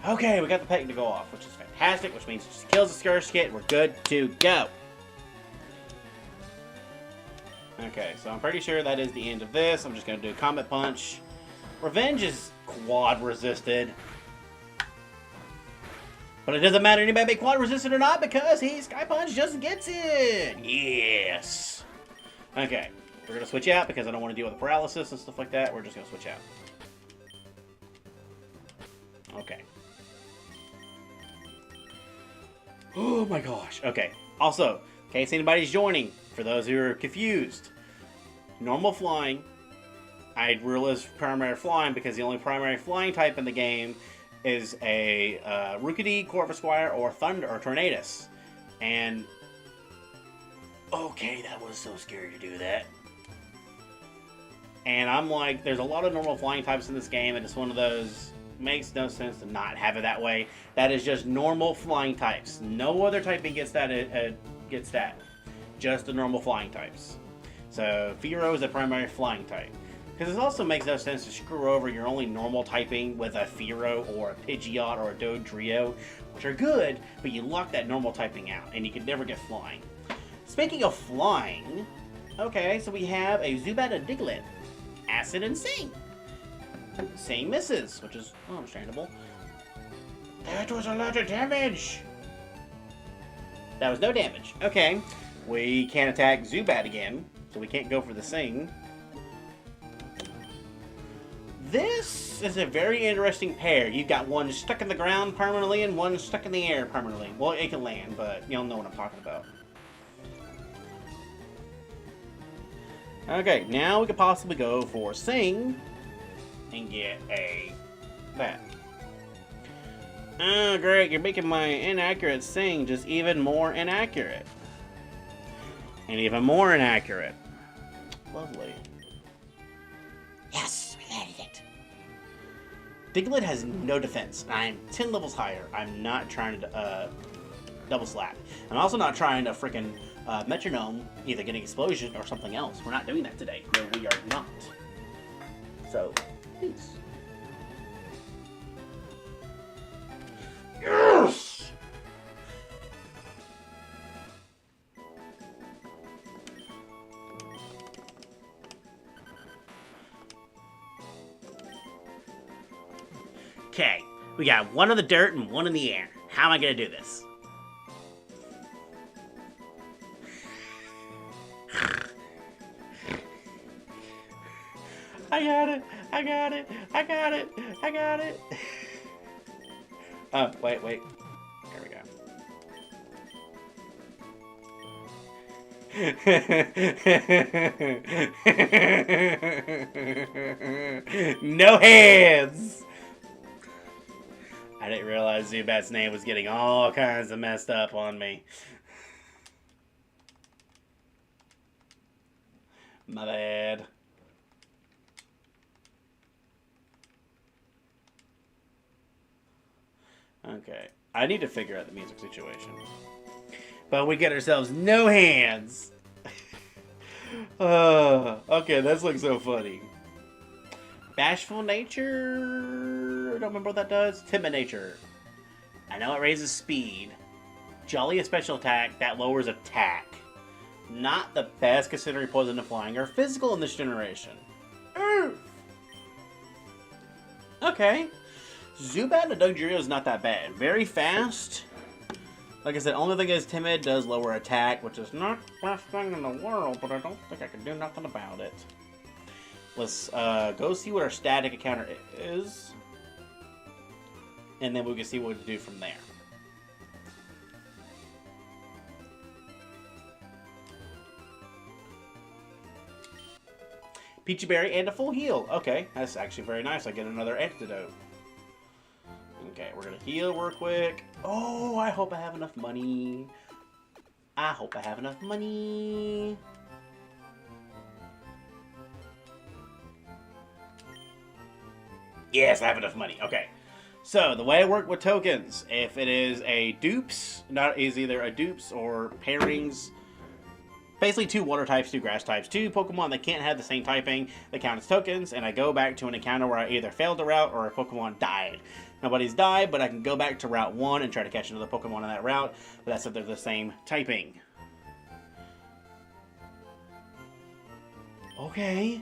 Okay, we got the peg to go off, which is fantastic, which means it just kills the Scourge Kit. We're good to go. Okay, so I'm pretty sure that is the end of this. I'm just going to do a Comet Punch. Revenge is quad resisted. But it doesn't matter anybody be quad resisted or not because Sky Punch just gets it. Yes. Okay, we're going to switch out because I don't want to deal with paralysis and stuff like that. We're just going to switch out. Okay. Oh my gosh. Okay. Also, in case anybody's joining, for those who are confused, normal flying, I rule as primary flying because the only primary flying type in the game is a Rookidee, Corvusquire, or Thunder, or Tornadus. And, okay, that was so scary to do that. And I'm like, there's a lot of normal flying types in this game, and it's one of those, makes no sense to not have it that way. That is just normal flying types. No other typing gets that, just the normal flying types. So Fearow is a primary flying type. Because it also makes no sense to screw over your only normal typing with a Fearow or a Pidgeot or a Dodrio, which are good, but you lock that normal typing out and you can never get flying. Speaking of flying, okay, so we have a Zubat and Diglett, Acid and Sing. Sing misses, which is understandable. That was a lot of damage! That was no damage. Okay. We can't attack Zubat again, so we can't go for the Sing. This is a very interesting pair. You've got one stuck in the ground permanently and one stuck in the air permanently. Well, it can land, but you don't know what I'm talking about. Okay, now we could possibly go for Sing and get that. Oh, great, you're making my inaccurate Sing just even more inaccurate. And even more inaccurate. Lovely. Yes, we landed it. Diglett has no defense. I'm 10 levels higher. I'm not trying to double slap. I'm also not trying to freaking metronome, either get an explosion or something else. We're not doing that today. No, we are not. So, please. Yes! Okay, we got one in the dirt and one in the air. How am I gonna do this? I got it! I got it! I got it! I got it! Wait. There we go. No hands! I didn't realize Zubat's name was getting all kinds of messed up on me. My bad. Okay. I need to figure out the music situation. But we get ourselves no hands. Okay, this looks so funny. Bashful Nature. I don't remember what that does. Timid Nature. I know it raises speed. Jolly a special attack. That lowers attack. Not the best considering Poison and Flying are physical in this generation. Oof. Okay. Zubat and Dodrio is not that bad. Very fast. Like I said, only thing is Timid does lower attack, which is not the best thing in the world, but I don't think I can do nothing about it. Let's go see what our static encounter is. And then we can see what to do from there. Peachy Berry and a full heal. Okay, that's actually very nice. I get another antidote. Okay, we're going to heal real quick. Oh, I hope I have enough money. I hope I have enough money. Yes, I have enough money. Okay. So the way I work with tokens, if it is a dupes, is either a dupes or pairings, basically 2 water types, 2 grass types, 2 Pokemon that can't have the same typing, they count as tokens, and I go back to an encounter where I either failed a route or a Pokemon died. Nobody's died, but I can go back to Route 1 and try to catch another Pokemon on that route, but that's if they're the same typing. Okay.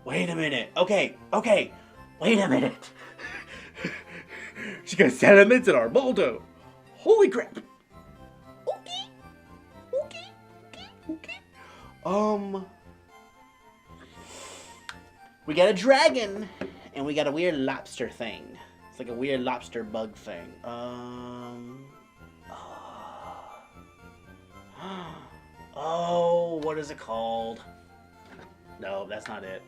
Wait a minute. Okay. Wait a minute. She got Salamence and Armaldo. Holy crap. Okay. We got a dragon, and we got a weird lobster thing. It's like a weird lobster bug thing. Oh, what is it called? No, that's not it.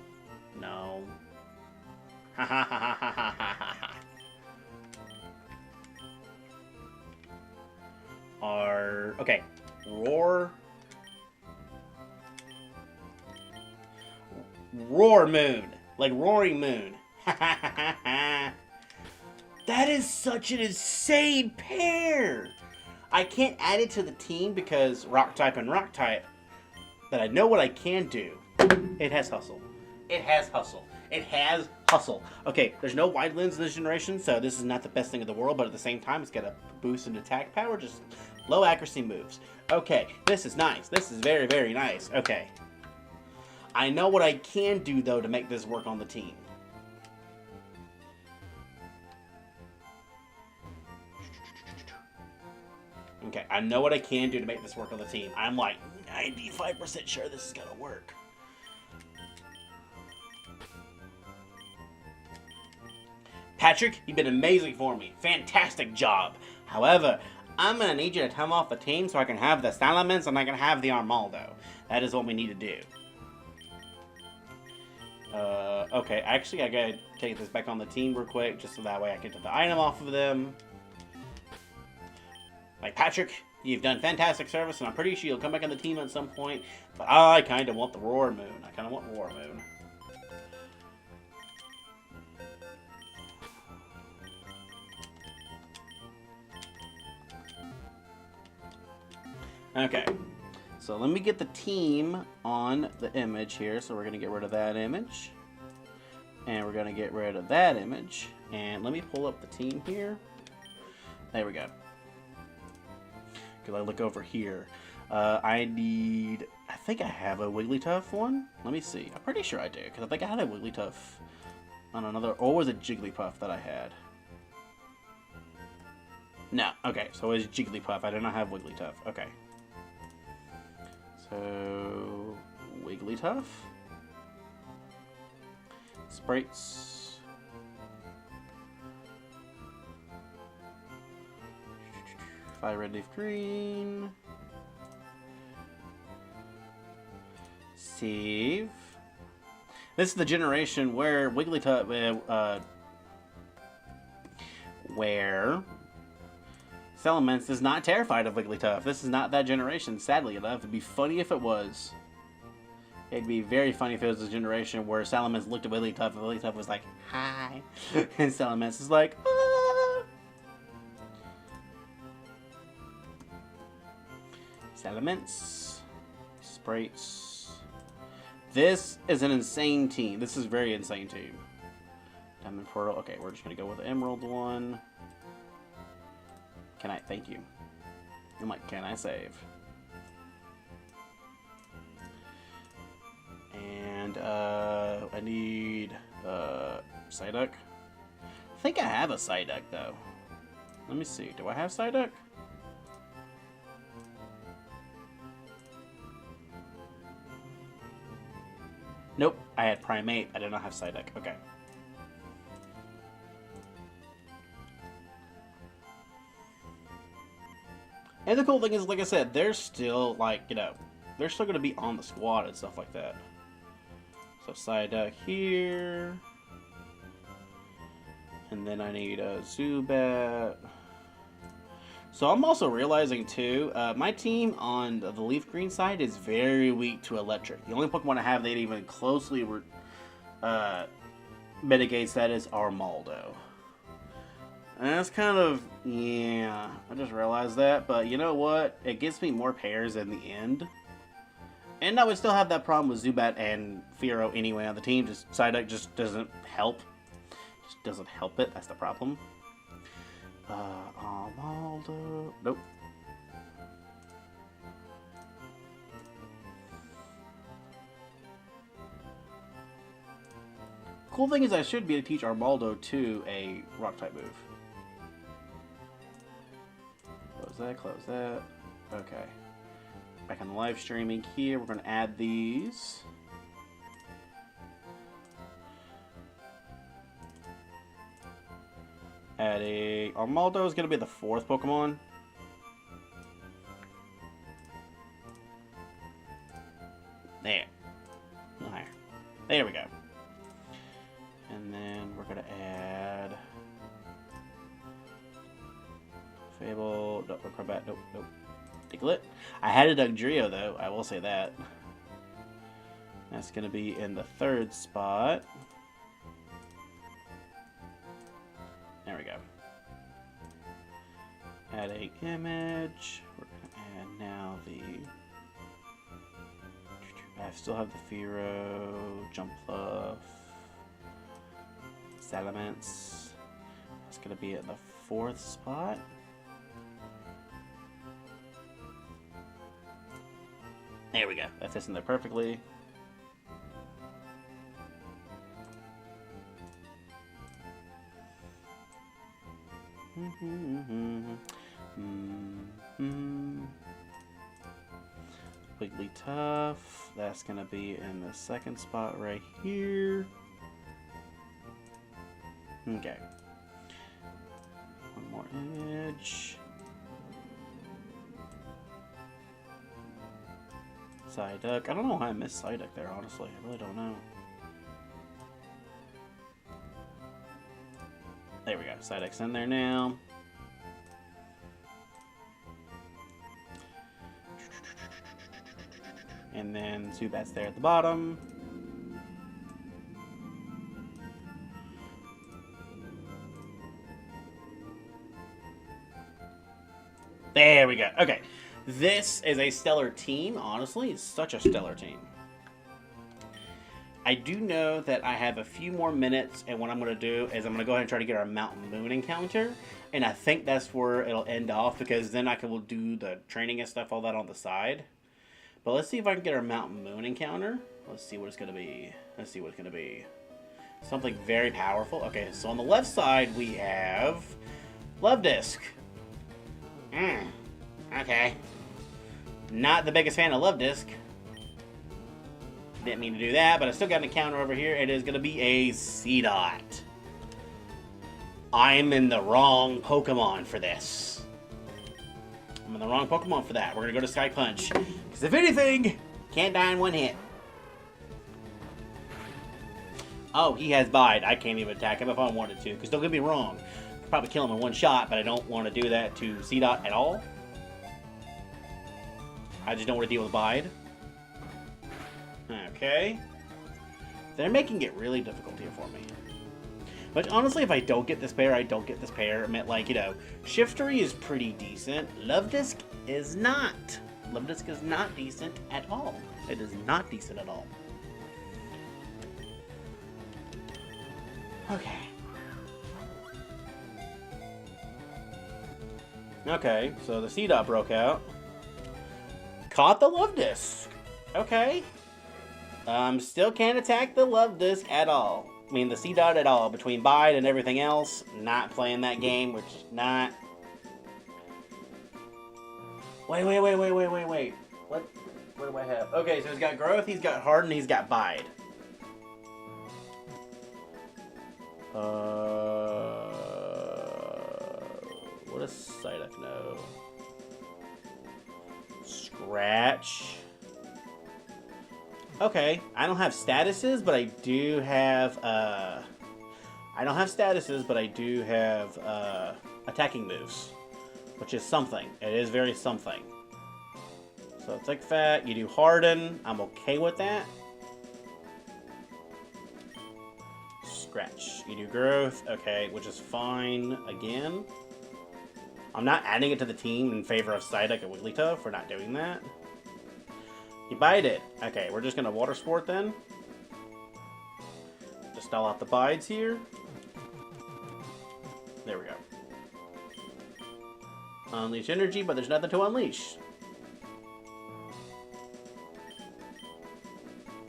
No. Okay. Roar Moon. Like Roaring Moon. That is such an insane pair. I can't add it to the team because Rock type and Rock type. But I know what I can do. It has hustle. Okay, there's no wide lens in this generation, so this is not the best thing in the world, but at the same time, it's got a boost in attack power, just low accuracy moves. Okay, this is nice. This is very, very nice. Okay. I know what I can do, though, to make this work on the team. Okay, I know what I can do to make this work on the team. I'm like 95% sure this is going to work. Patrick, you've been amazing for me. Fantastic job. However, I'm going to need you to come off the team so I can have the Salamence and I can have the Armaldo. That is what we need to do. Okay, actually, I gotta take this back on the team real quick, just so that way I can get the item off of them. Like, Patrick, you've done fantastic service, and I'm pretty sure you'll come back on the team at some point, but I kind of want the Roar Moon. Okay, so let me get the team on the image here. So we're going to get rid of that image. And we're going to get rid of that image. And let me pull up the team here. There we go. Because I look over here. I think I have a Wigglytuff one. Let me see. I'm pretty sure I do. Because I think I had a Wigglytuff on another. Or was it Jigglypuff that I had? No. Okay, so it was Jigglypuff. I do not have Wigglytuff. Okay. So, Wigglytuff, Sprites, FireRed, LeafGreen, save. This is the generation where Wigglytuff, where Salamence is not terrified of Wigglytuff. This is not that generation, sadly enough. It'd be funny if it was. It'd be very funny if it was a generation where Salamence looked at Wigglytuff and Wigglytuff was like, hi. And Salamence is like, ah. Salamence. Sprites. This is an insane team. This is a very insane team. Diamond Portal. Okay, we're just going to go with the Emerald one. Thank you. I'm like, can I save? And, I need, Psyduck. I think I have a Psyduck, though. Let me see. Do I have Psyduck? Nope. I had Primate. I did not have Psyduck. Okay. And the cool thing is, like I said, they're still, like, you know, they're still going to be on the squad and stuff like that. So, Psyduck here. And then I need a Zubat. So, I'm also realizing, too, my team on the LeafGreen side is very weak to Electric. The only Pokemon I have that even closely mitigates that is Armaldo. And that's kind of, yeah, I just realized that, but you know what? It gives me more pairs in the end. And I would still have that problem with Zubat and Fearow anyway on the team. Just Psyduck just doesn't help. Just doesn't help it. That's the problem. Armaldo. Nope. Cool thing is I should be able to teach Armaldo to a rock type move. Close that, close that. Okay. Back on the live streaming here, we're going to add these. Adding Armaldo is going to be the 4th Pokemon. There. A little higher. There we go. And then we're going to add Fable. Nope, Crobat. Nope, nope. Diglett. I had a Dugtrio though, I will say that. That's going to be in the 3rd spot. There we go. Add a image. We're going to add now the... I still have the Fearow, Jumpluff, Salamence. That's going to be at the 4th spot. There we go. That fits in there perfectly. Wigglytuff. That's going to be in the 2nd spot right here. Okay. One more image. Psyduck. I don't know why I missed Psyduck there, honestly. I really don't know. There we go. Psyduck's in there now. And then Zubat's there at the bottom. There we go. Okay. This is a stellar team. Honestly, it's such a stellar team. I do know that I have a few more minutes, and what I'm going to do is I'm going to go ahead and try to get our Mountain Moon encounter, and I think that's where it'll end off, because then I will do the training and stuff, all that on the side. But let's see if I can get our Mountain Moon encounter. Let's see what it's going to be. Let's see what it's going to be. Something very powerful. Okay, so on the left side, we have Love Disc. Okay. Not the biggest fan of Love Disc. Didn't mean to do that, but I still got an encounter over here. It is going to be a Seedot. I'm in the wrong Pokemon for this. I'm in the wrong Pokemon for that. We're going to go to Sky Punch. Because if anything, can't die in one hit. Oh, he has Bide. I can't even attack him if I wanted to. Because don't get me wrong. I'd probably kill him in one shot, but I don't want to do that to Seedot at all. I just don't want to deal with Bide. Okay. They're making it really difficult here for me. But honestly, if I don't get this pair, I don't get this pair. I mean, like, you know, Shiftry is pretty decent. Love Disc is not. Love Disc is not decent at all. It is not decent at all. Okay. Okay, so the Seedot broke out. Caught the Love Disc. Okay. Still can't attack the Love Disc at all. I mean, the Seedot at all. Between Bide and everything else, not playing that game, which is not... Wait. What do I have? Okay, so he's got Growth, he's got Harden, he's got Bide. What does Psyduck know? Scratch. Okay, I don't have statuses, but I do have, I don't have statuses, but I do have, attacking moves. Which is something. It is very something. So, Thick Fat, you do Harden. I'm okay with that. Scratch. You do growth, okay, which is fine again. I'm not adding it to the team in favor of Psyduck and Wigglytuff. We're not doing that. You bite it. Okay, we're just gonna Water Sport then. Just stall out the bites here. There we go. Unleash energy, but there's nothing to unleash.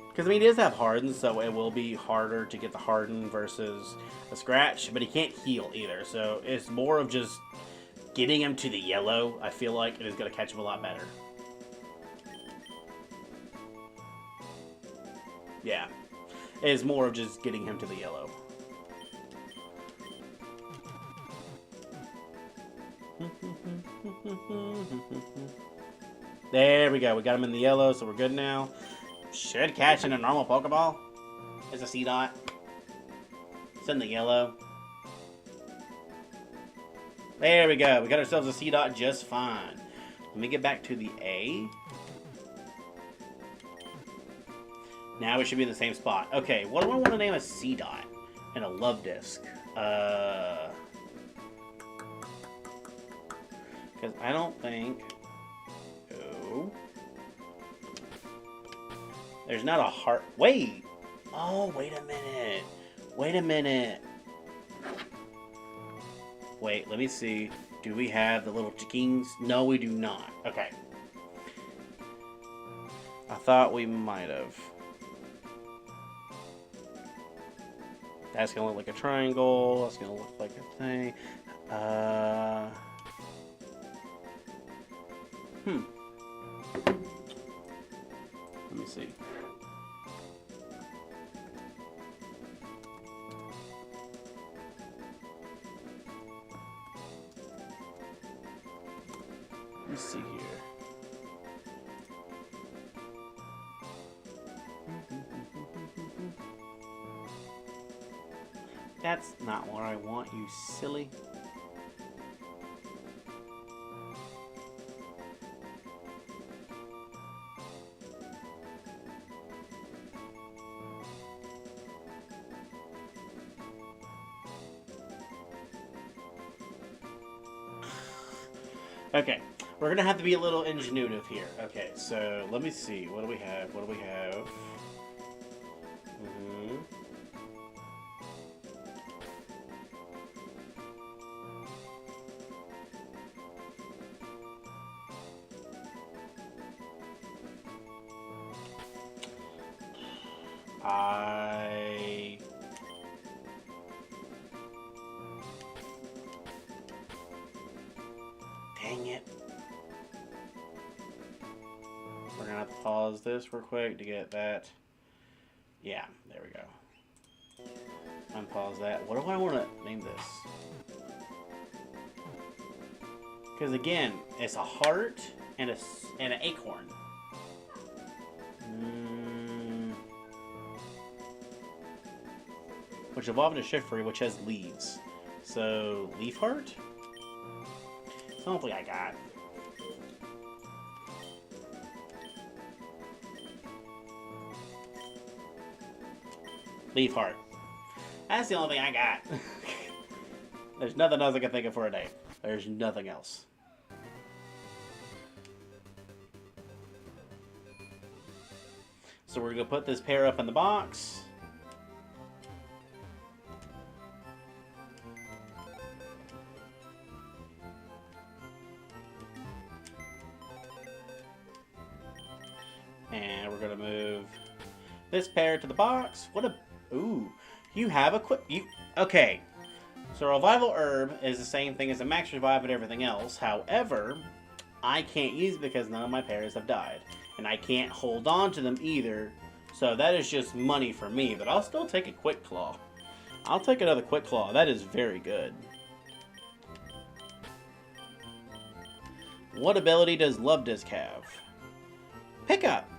Because, I mean, he does have Harden, so it will be harder to get the Harden versus a Scratch, but he can't heal either, so it's more of just getting him to the yellow, I feel like, it is going to catch him a lot better. Yeah. It is more of just getting him to the yellow. There we go. We got him in the yellow, so we're good now. Should catch in a normal Pokeball. It's a C-Dot. It's in the yellow. There we go. We got ourselves a C-Dot just fine. Let me get back to the A. Now we should be in the same spot. Okay, what do I want to name a C-Dot and a Love Disc? Because I don't think... Oh... There's not a heart. Wait! Oh, wait a minute. Wait a minute. Wait, let me see. Do we have the little chickens? No, we do not. Okay. I thought we might have. That's gonna look like a triangle. That's gonna look like a thing. Let me see. Let me see here. That's not what I want, you silly. Okay, we're gonna have to be a little ingenuitive here. Okay, so let me see. What do we have? What do we have? Dang it. We're gonna have to pause this real quick to get that. Yeah, there we go. Unpause that. What do I want to name this? Because again, it's a heart and an acorn. Which evolved into Shiftry, which has leaves. So, Leaf Heart? I don't think I got. Leaf Heart. That's the only thing I got. There's nothing else I can think of for a day. There's nothing else. So we're going to put this pair up in the box. And we're going to move this pair to the box. What a... Ooh. You have a quick... Okay. So Revival Herb is the same thing as a Max Revive and everything else. However, I can't use it because none of my pairs have died. And I can't hold on to them either. So that is just money for me. But I'll still take a Quick Claw. I'll take another Quick Claw. That is very good. What ability does Love Disc have? Pickup.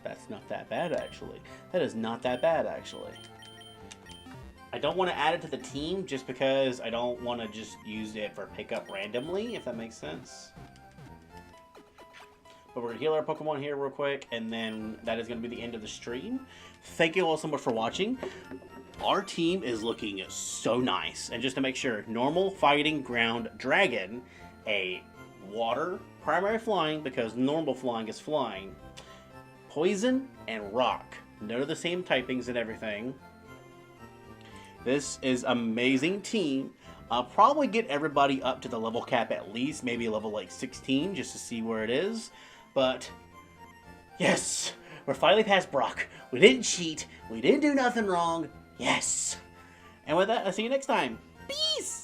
That's not that bad, actually. That is not that bad, actually. I don't want to add it to the team just because I don't want to just use it for pickup randomly, if that makes sense. But we're going to heal our Pokemon here real quick, and then that is going to be the end of the stream. Thank you all so much for watching. our team is looking so nice. And just to make sure, normal, fighting, ground, dragon, a water, primary flying, because normal flying is flying, poison, and rock. They're the same typings and everything. This is amazing team. I'll probably get everybody up to the level cap at least, maybe level like 16, just to see where it is. But, yes, we're finally past Brock. We didn't cheat. We didn't do nothing wrong. Yes. And with that, I'll see you next time. Peace!